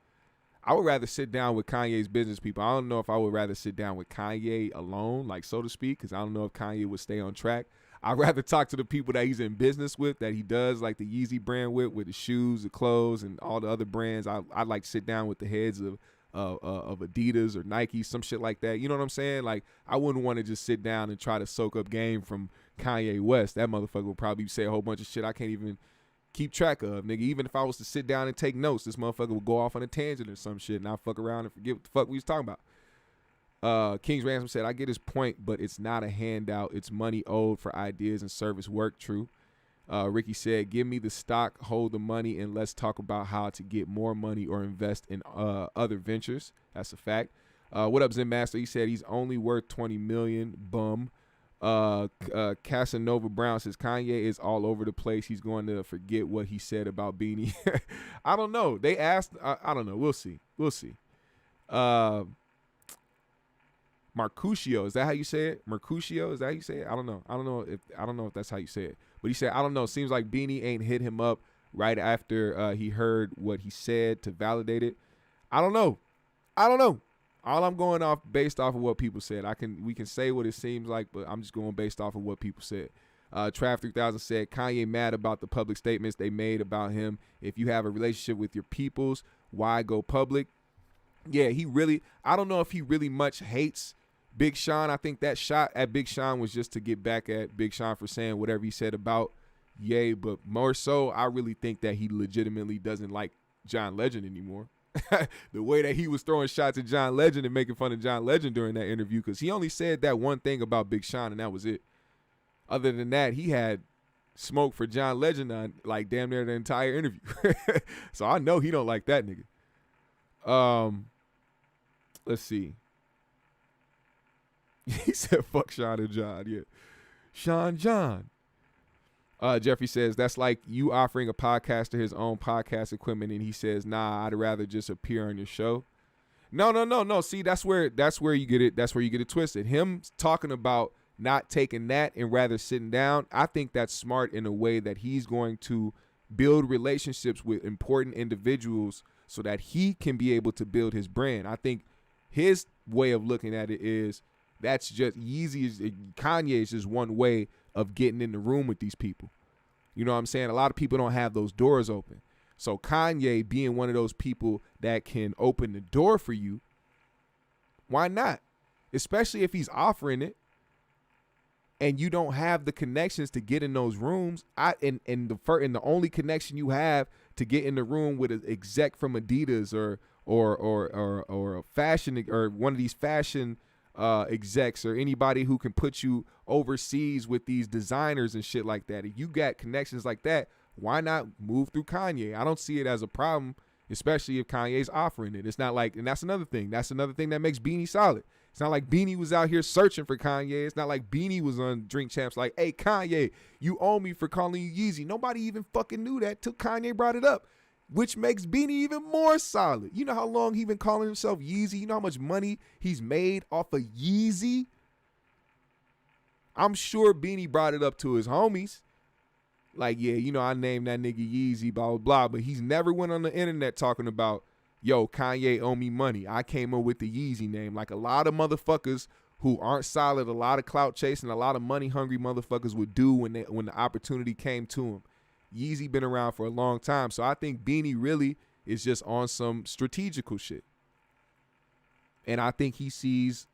I would rather sit down with Kanye's business people. I don't know if I would rather sit down with Kanye alone, like so to speak, because I don't know if Kanye would stay on track. I'd rather talk to the people that he's in business with, that he does like the YEEZY brand with the shoes, the clothes, and all the other brands. I'd like to sit down with the heads of Adidas or Nike, some shit like that. You know what I'm saying? Like, I wouldn't want to just sit down and try to soak up game from Kanye West. That motherfucker would probably say a whole bunch of shit I can't even keep track of, nigga. Even if I was to sit down and take notes, this motherfucker would go off on a tangent or some shit, and I'll fuck around and forget what the fuck we was talking about. King's Ransom said, I get his point, but it's not a handout. It's money owed for ideas and service work. True. Ricky said, give me the stock, hold the money, and let's talk about how to get more money or invest in other ventures. That's a fact. What up, Zen Master? He said he's only worth $20 million. Bum. Casanova Brown says, Kanye is all over the place. He's going to forget what he said about Beanie. I don't know. They asked. I don't know. We'll see. We'll see. Mercutio, is that how you say it? Mercutio, is that how you say it? I don't know. I don't know if that's how you say it. But he said, I don't know. Seems like Beanie ain't hit him up right after he heard what he said to validate it. I don't know. All I'm going off based off of what people said. We can say what it seems like, but I'm just going based off of what people said. Trav 3000 said, Kanye mad about the public statements they made about him. If you have a relationship with your peoples, why go public? Yeah, I don't know if he really much hates Big Sean. I think that shot at Big Sean was just to get back at Big Sean for saying whatever he said about Ye, but more so, I really think that he legitimately doesn't like John Legend anymore. The way that he was throwing shots at John Legend and making fun of John Legend during that interview, because he only said that one thing about Big Sean, and that was it. Other than that, he had smoke for John Legend on like damn near the entire interview. So I know he don't like that nigga. Let's see. He said, fuck Sean and John. Yeah. Sean John. Jeffrey says, that's like you offering a podcaster his own podcast equipment and he says, nah, I'd rather just appear on your show. No. See, that's where you get it. That's where you get it twisted. Him talking about not taking that and rather sitting down, I think that's smart in a way that he's going to build relationships with important individuals so that he can be able to build his brand. I think his way of looking at it is that's just Kanye is just one way of getting in the room with these people. You know what I'm saying? A lot of people don't have those doors open. So Kanye being one of those people that can open the door for you, why not? Especially if he's offering it and you don't have the connections to get in those rooms. And the only connection you have to get in the room with an exec from Adidas or a fashion or one of these fashion execs or anybody who can put you overseas with these designers and shit like that. If you got connections like that, why not move through Kanye? I don't see it as a problem, especially if Kanye's offering it. It's not like, and that's another thing. That's another thing that makes Beanie solid. It's not like Beanie was out here searching for Kanye. It's not like Beanie was on Drink Champs like, hey, Kanye, you owe me for calling you YEEZY. Nobody even fucking knew that till Kanye brought it up, which makes Beanie even more solid. You know how long he been calling himself YEEZY? You know how much money he's made off of YEEZY? I'm sure Beanie brought it up to his homies. Like, yeah, you know, I named that nigga YEEZY, blah, blah, blah. But he's never went on the internet talking about, yo, Kanye owe me money. I came up with the YEEZY name. Like a lot of motherfuckers who aren't solid, a lot of clout chasing, a lot of money hungry motherfuckers would do when the opportunity came to him. YEEZY been around for a long time. So I think Beanie really is just on some strategical shit. And I think he sees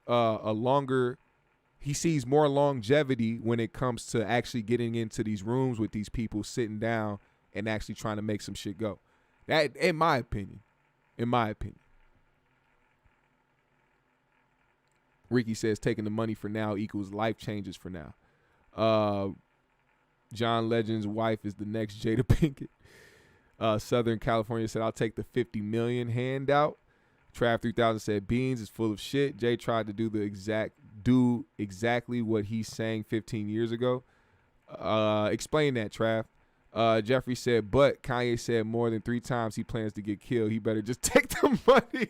he sees more longevity when it comes to actually getting into these rooms with these people, sitting down and actually trying to make some shit go. That, in my opinion. In my opinion. Ricky says taking the money for now equals life changes for now. John Legend's wife is the next Jada Pinkett. Southern California said, I'll take the 50 million handout. Trav 3000 said, Beans is full of shit. Jay tried to do exactly what he's saying 15 years ago. Explain that, Trav. Jeffrey said, but Kanye said more than 3 times he plans to get killed. He better just take the money.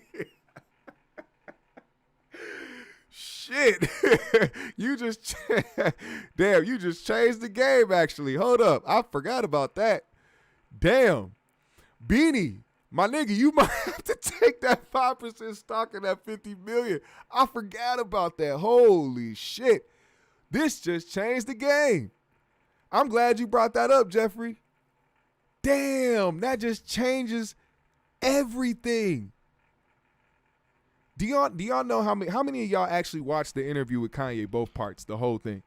Shit. You just damn, you just changed the game actually. Hold up. I forgot about that. Damn. Beanie, my nigga, you might have to take that 5% stock in that 50 million. I forgot about that. Holy shit. This just changed the game. I'm glad you brought that up, Jeffrey. Damn, that just changes everything. Do y'all know how many of y'all actually watched the interview with Kanye, both parts, the whole thing?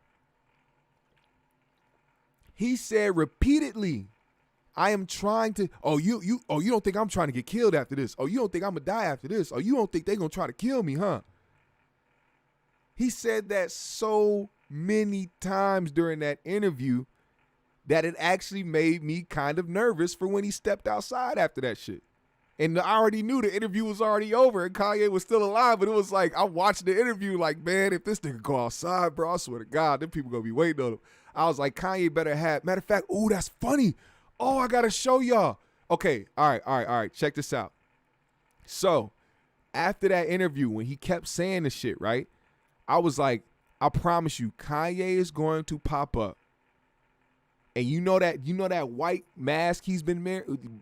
He said repeatedly, I am trying to, you don't think I'm trying to get killed after this? Oh, you don't think I'm gonna die after this? Oh, you don't think they're gonna try to kill me, huh? He said that so many times during that interview that it actually made me kind of nervous for when he stepped outside after that shit. And I already knew the interview was already over and Kanye was still alive, but it was like, I watched the interview like, man, if this nigga go outside, bro, I swear to God, them people gonna be waiting on him. I was like, Kanye better have, matter of fact, ooh, that's funny. Oh, I gotta show y'all. Okay, all right, check this out. So, after that interview, when he kept saying the shit, right, I was like, I promise you, Kanye is going to pop up. And you know that white mask he's been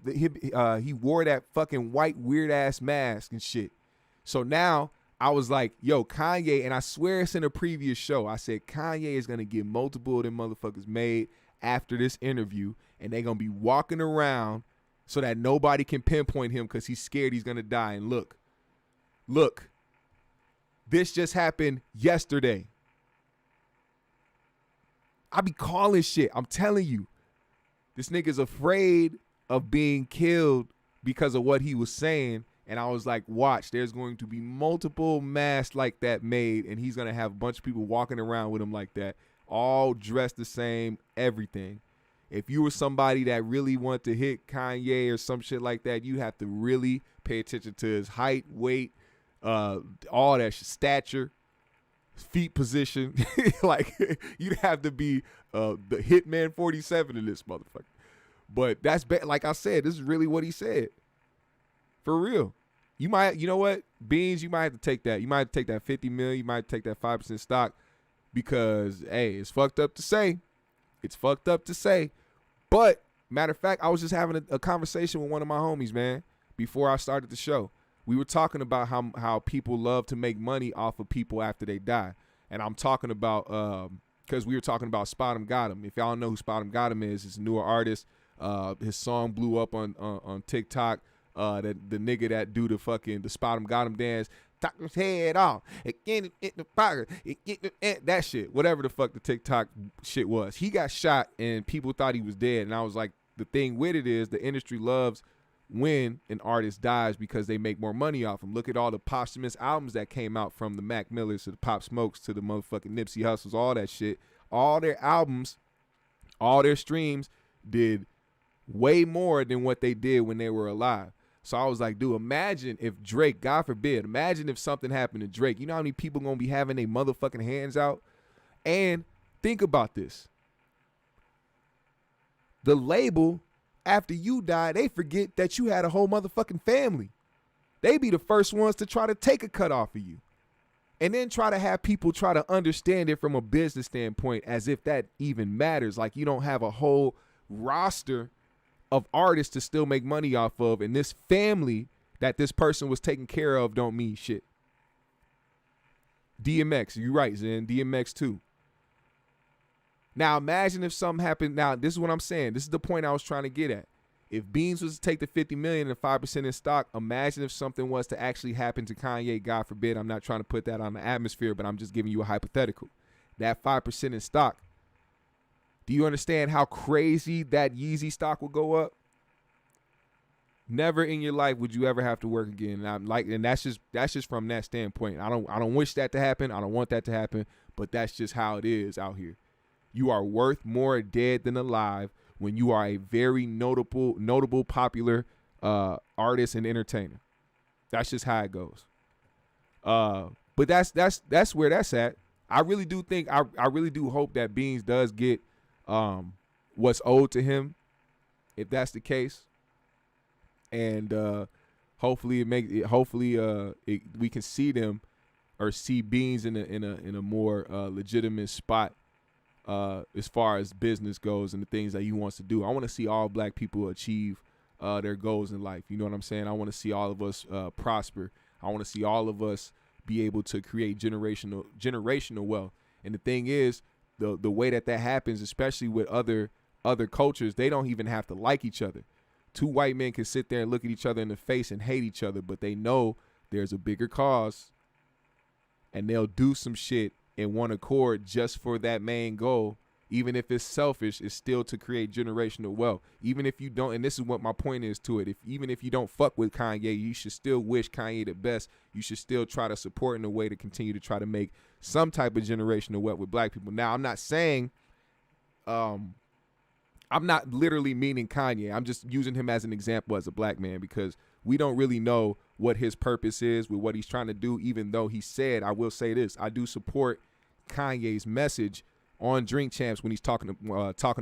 he wore that fucking white weird ass mask and shit. So now I was like, yo, Kanye, and I swear it's in a previous show. I said Kanye is gonna get multiple of them motherfuckers made after this interview, and they're gonna be walking around so that nobody can pinpoint him because he's scared he's gonna die. And look, this just happened yesterday. I be calling shit. I'm telling you. This nigga's afraid of being killed because of what he was saying. And I was like, watch, there's going to be multiple masks like that made. And he's going to have a bunch of people walking around with him like that. All dressed the same, everything. If you were somebody that really wanted to hit Kanye or some shit like that, you have to really pay attention to his height, weight, all that shit, stature. Feet position. Like you'd have to be the Hitman 47 in this motherfucker. But that's like I said, this is really what he said. For real. You know what? Beans, you might have to take that. You might have to take that 50 million. You might take that 5% stock because, hey, it's fucked up to say. It's fucked up to say. But matter of fact, I was just having a conversation with one of my homies, man, before I started the show. We were talking about how people love to make money off of people after they die. And I'm talking about, because we were talking about Spot 'em Got 'em. If y'all know who Spot 'em Got 'em is, it's a newer artist. His song blew up on TikTok. The nigga that do the Spot 'em Got 'em dance, top his head off, get it in the pocket, that shit, whatever the fuck the TikTok shit was. He got shot and people thought he was dead. And I was like, the thing with it is the industry loves when an artist dies because they make more money off him. Look at all the posthumous albums that came out from the Mac Millers to the Pop Smokes to the motherfucking Nipsey Hussles, all that shit. All their albums, all their streams did way more than what they did when they were alive. So I was like, dude, imagine if Drake, God forbid, imagine if something happened to Drake. You know how many people gonna be having their motherfucking hands out? And think about this. The label, after you die, they forget that you had a whole motherfucking family. They be the first ones to try to take a cut off of you. And then try to have people try to understand it from a business standpoint as if that even matters. Like you don't have a whole roster of artists to still make money off of. And this family that this person was taking care of don't mean shit. DMX, you're right, Zen. DMX too. Now, imagine if something happened. Now, this is what I'm saying. This is the point I was trying to get at. If Beans was to take the 50 million and 5% in stock, imagine if something was to actually happen to Kanye, God forbid. I'm not trying to put that on the atmosphere, but I'm just giving you a hypothetical. That 5% in stock. Do you understand how crazy that YEEZY stock will go up? Never in your life would you ever have to work again. And that's just from that standpoint. I don't wish that to happen. I don't want that to happen, but that's just how it is out here. You are worth more dead than alive when you are a very notable, popular artist and entertainer. That's just how it goes. But that's where that's at. I really do think I really do hope that Beans does get what's owed to him, if that's the case. And hopefully we can see them or see Beans in a more legitimate spot as far as business goes and the things that he wants to do. I want to see all black people achieve their goals in life. You know what I'm saying? I want to see all of us prosper. I want to see all of us be able to create generational wealth. And the thing is, the way that happens, especially with other cultures, they don't even have to like each other. Two white men can sit there and look at each other in the face and hate each other, but they know there's a bigger cause, and they'll do some shit in one accord just for that main goal. Even if it's selfish, it's still to create generational wealth. Even if you don't, and this is what my point is to it, even if you don't fuck with Kanye, you should still wish Kanye the best. You should still try to support in a way to continue to try to make some type of generational wealth with black people. Now, I'm not saying, I'm not literally meaning Kanye. I'm just using him as an example as a black man, because we don't really know what his purpose is with what he's trying to do, even though he said, I will say this, I do support Kanye's message on Drink Champs when he's talking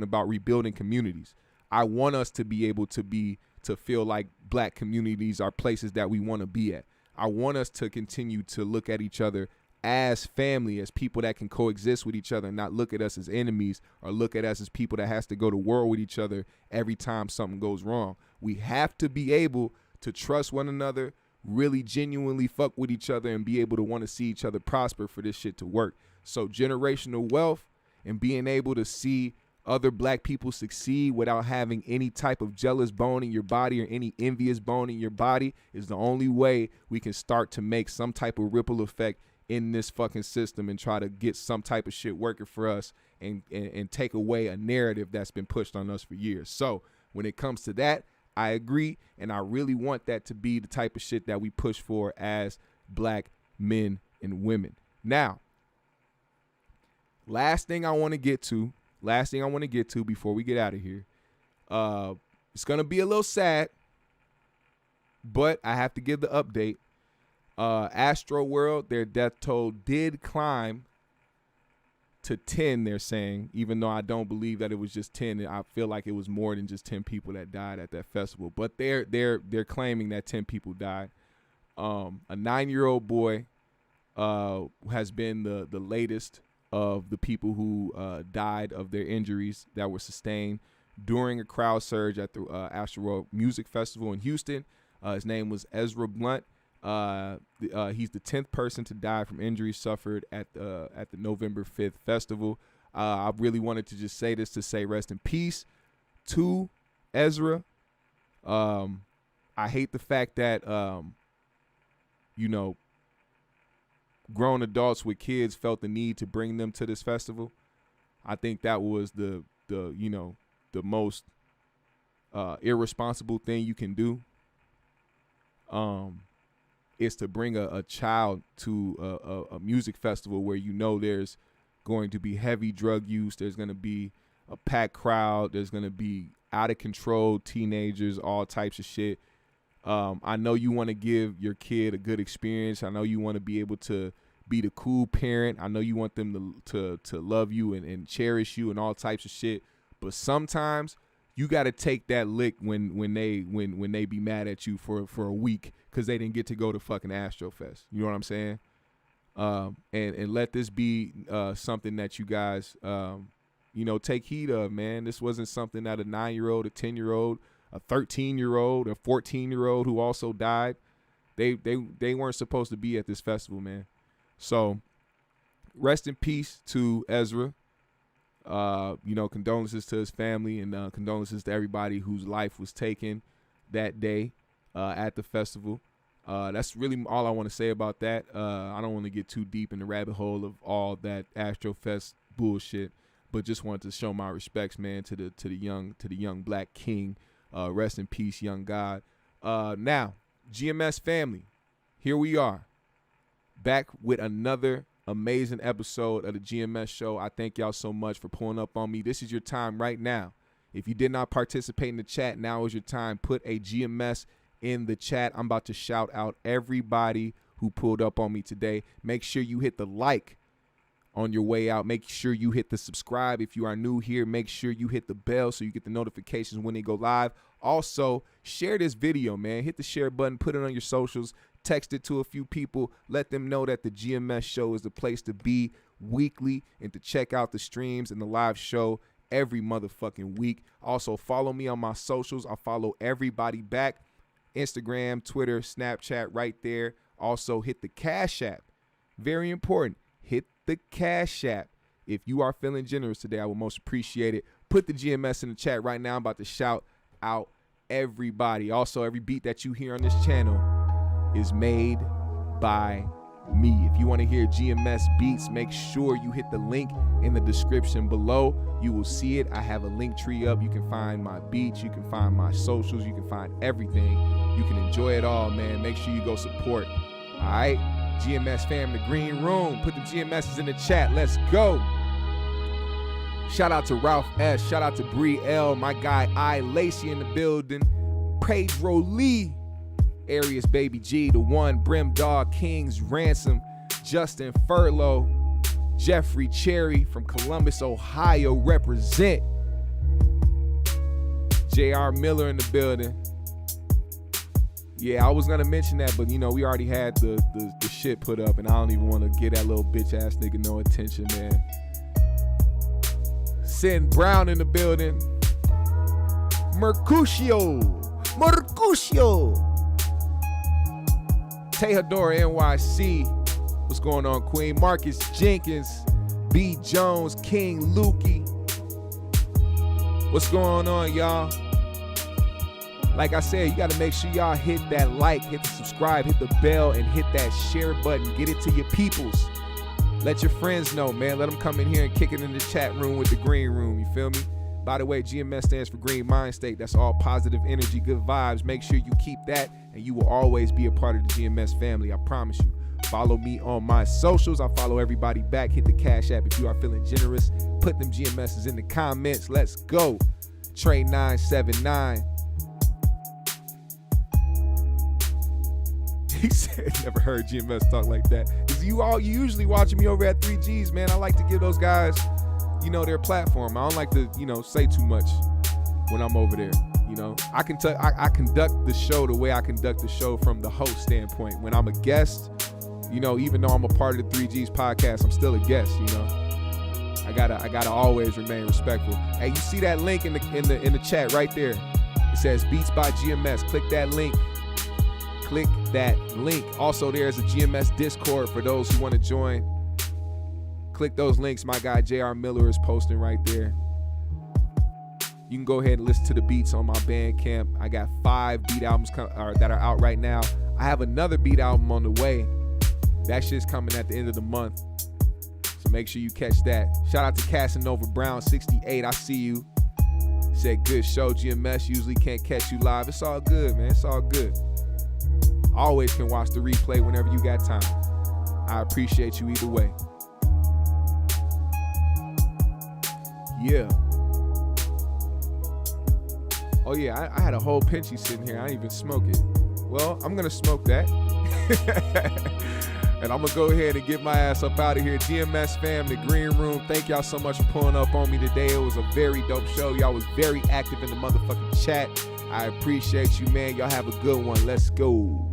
about rebuilding communities. I want us to be able to feel like black communities are places that we want to be at. I want us to continue to look at each other as family, as people that can coexist with each other, and not look at us as enemies or look at us as people that has to go to war with each other every time something goes wrong. We have to be able to trust one another, really genuinely fuck with each other, and be able to want to see each other prosper for this shit to work. So generational wealth and being able to see other black people succeed without having any type of jealous bone in your body or any envious bone in your body is the only way we can start to make some type of ripple effect in this fucking system and try to get some type of shit working for us and take away a narrative that's been pushed on us for years. So when it comes to that, I agree, and I really want that to be the type of shit that we push for as black men and women. Now, last thing I want to get to before we get out of here, it's going to be a little sad, but I have to give the update. AstroWorld, their death toll did climb to 10, they're saying, even though I don't believe that it was just 10. I feel like it was more than just 10 people that died at that festival, but they're claiming that 10 people died. A 9-year-old boy has been the latest of the people who died of their injuries that were sustained during a crowd surge at the AstroWorld Music Festival in Houston. His name was Ezra Blunt. He's the 10th person to die from injuries suffered at the November 5th festival. I really wanted to just say this to say rest in peace to Ezra. I hate the fact that grown adults with kids felt the need to bring them to this festival. I think that was the most irresponsible thing you can do. Is to bring a child to a music festival where there's going to be heavy drug use, there's going to be a packed crowd, there's going to be out of control teenagers, all types of shit. I know you want to give your kid a good experience. I know you want to be able to be the cool parent. I know you want them to love you and cherish you and all types of shit. But sometimes you got to take that lick when they be mad at you for a week because they didn't get to go to fucking Astrofest. You know what I'm saying? And let this be something that you guys take heed of, man. This wasn't something that a 9-year-old, a 10-year-old, a 13-year-old, a 14-year-old who also died, they weren't supposed to be at this festival, man. So rest in peace to Ezra. Condolences to his family and condolences to everybody whose life was taken that day at the festival. That's really all I want to say about that. I don't want to get too deep in the rabbit hole of all that Astrofest bullshit, but just wanted to show my respects, man, to the young black king. Rest in peace, young God. Now, GMS family, here we are, back with another amazing episode of the GMS show. I thank y'all so much for pulling up on me. This is your time right now. If you did not participate in the chat, now is your time. Put a GMS in the chat. I'm about to shout out everybody who pulled up on me today. Make sure you hit the like on your way out. Make sure you hit the subscribe. If you are new here, make sure you hit the bell so you get the notifications when they go live. Also, share this video, man. Hit the share button, put it on your socials, text it to a few people. Let them know that the GMS show is the place to be weekly and to check out the streams and the live show every motherfucking week. Also, follow me on my socials. I follow everybody back. Instagram, Twitter, Snapchat right there. Also, hit the Cash App. Very important. Hit the Cash App. If you are feeling generous today, I would most appreciate it. Put the GMS in the chat right now. I'm about to shout out everybody. Also, every beat that you hear on this channel is made by me. If you want to hear GMS beats, make sure you hit the link in the description below. You will see it. I have a link tree up. You can find my beats. You can find my socials. You can find everything. You can enjoy it all, man. Make sure you go support. All right? GMS fam, the green room. Put the GMSs in the chat. Let's go. Shout out to Ralph S. Shout out to Bree L. My guy I. Lacey in the building. Pedro Lee. Arius Baby G. The One. Brim Dog. Kings Ransom. Justin Furlow. Jeffrey Cherry from Columbus, Ohio. Represent. J.R. Miller in the building. Yeah, I was gonna mention that, but you know, we already had the shit put up, and I don't even want to give that little bitch ass nigga no attention, man. Sin Brown in the building. Mercutio. Teodora NYC. What's going on, Queen? Marcus Jenkins. B. Jones. King Lukey. What's going on, y'all? Like I said, you got to make sure y'all hit that like, hit the subscribe, hit the bell, and hit that share button. Get it to your peoples. Let your friends know, man. Let them come in here and kick it in the chat room with the green room. You feel me? By the way, GMS stands for Green Mind State. That's all positive energy, good vibes. Make sure you keep that, and you will always be a part of the GMS family. I promise you. Follow me on my socials. I follow everybody back. Hit the Cash App if you are feeling generous. Put them GMSs in the comments. Let's go. Trey 979. He said, never heard GMS talk like that. Because you usually watching me over at 3Gs, man. I like to give those guys, you know, their platform. I don't like to, you know, say too much when I'm over there. You know, I conduct the show the way I conduct the show from the host standpoint. When I'm a guest, you know, even though I'm a part of the 3Gs podcast, I'm still a guest, you know. I gotta always remain respectful. Hey, you see that link in the chat right there? It says Beats by GMS. Click that link. Click that link. Also, there's a GMS Discord for those who want to join. Click those links. My guy J.R. Miller is posting right there. You can go ahead and listen to the beats on my Bandcamp. I got 5 beat albums that are out right now. I have another beat album on the way. That shit's coming at the end of the month. So make sure you catch that. Shout out to Casanova Brown 68. I see you. Said good show. GMS usually can't catch you live. It's all good, man. It's all good. Always can watch the replay whenever you got time. I appreciate you either way. Yeah. Oh yeah, I had a whole Pinchy sitting here. I didn't even smoke it. Well, I'm gonna smoke that. And I'm gonna go ahead and get my ass up out of here. GMS fam, the green room. Thank y'all so much for pulling up on me today. It was a very dope show. Y'all was very active in the motherfucking chat. I appreciate you, man. Y'all have a good one. Let's go.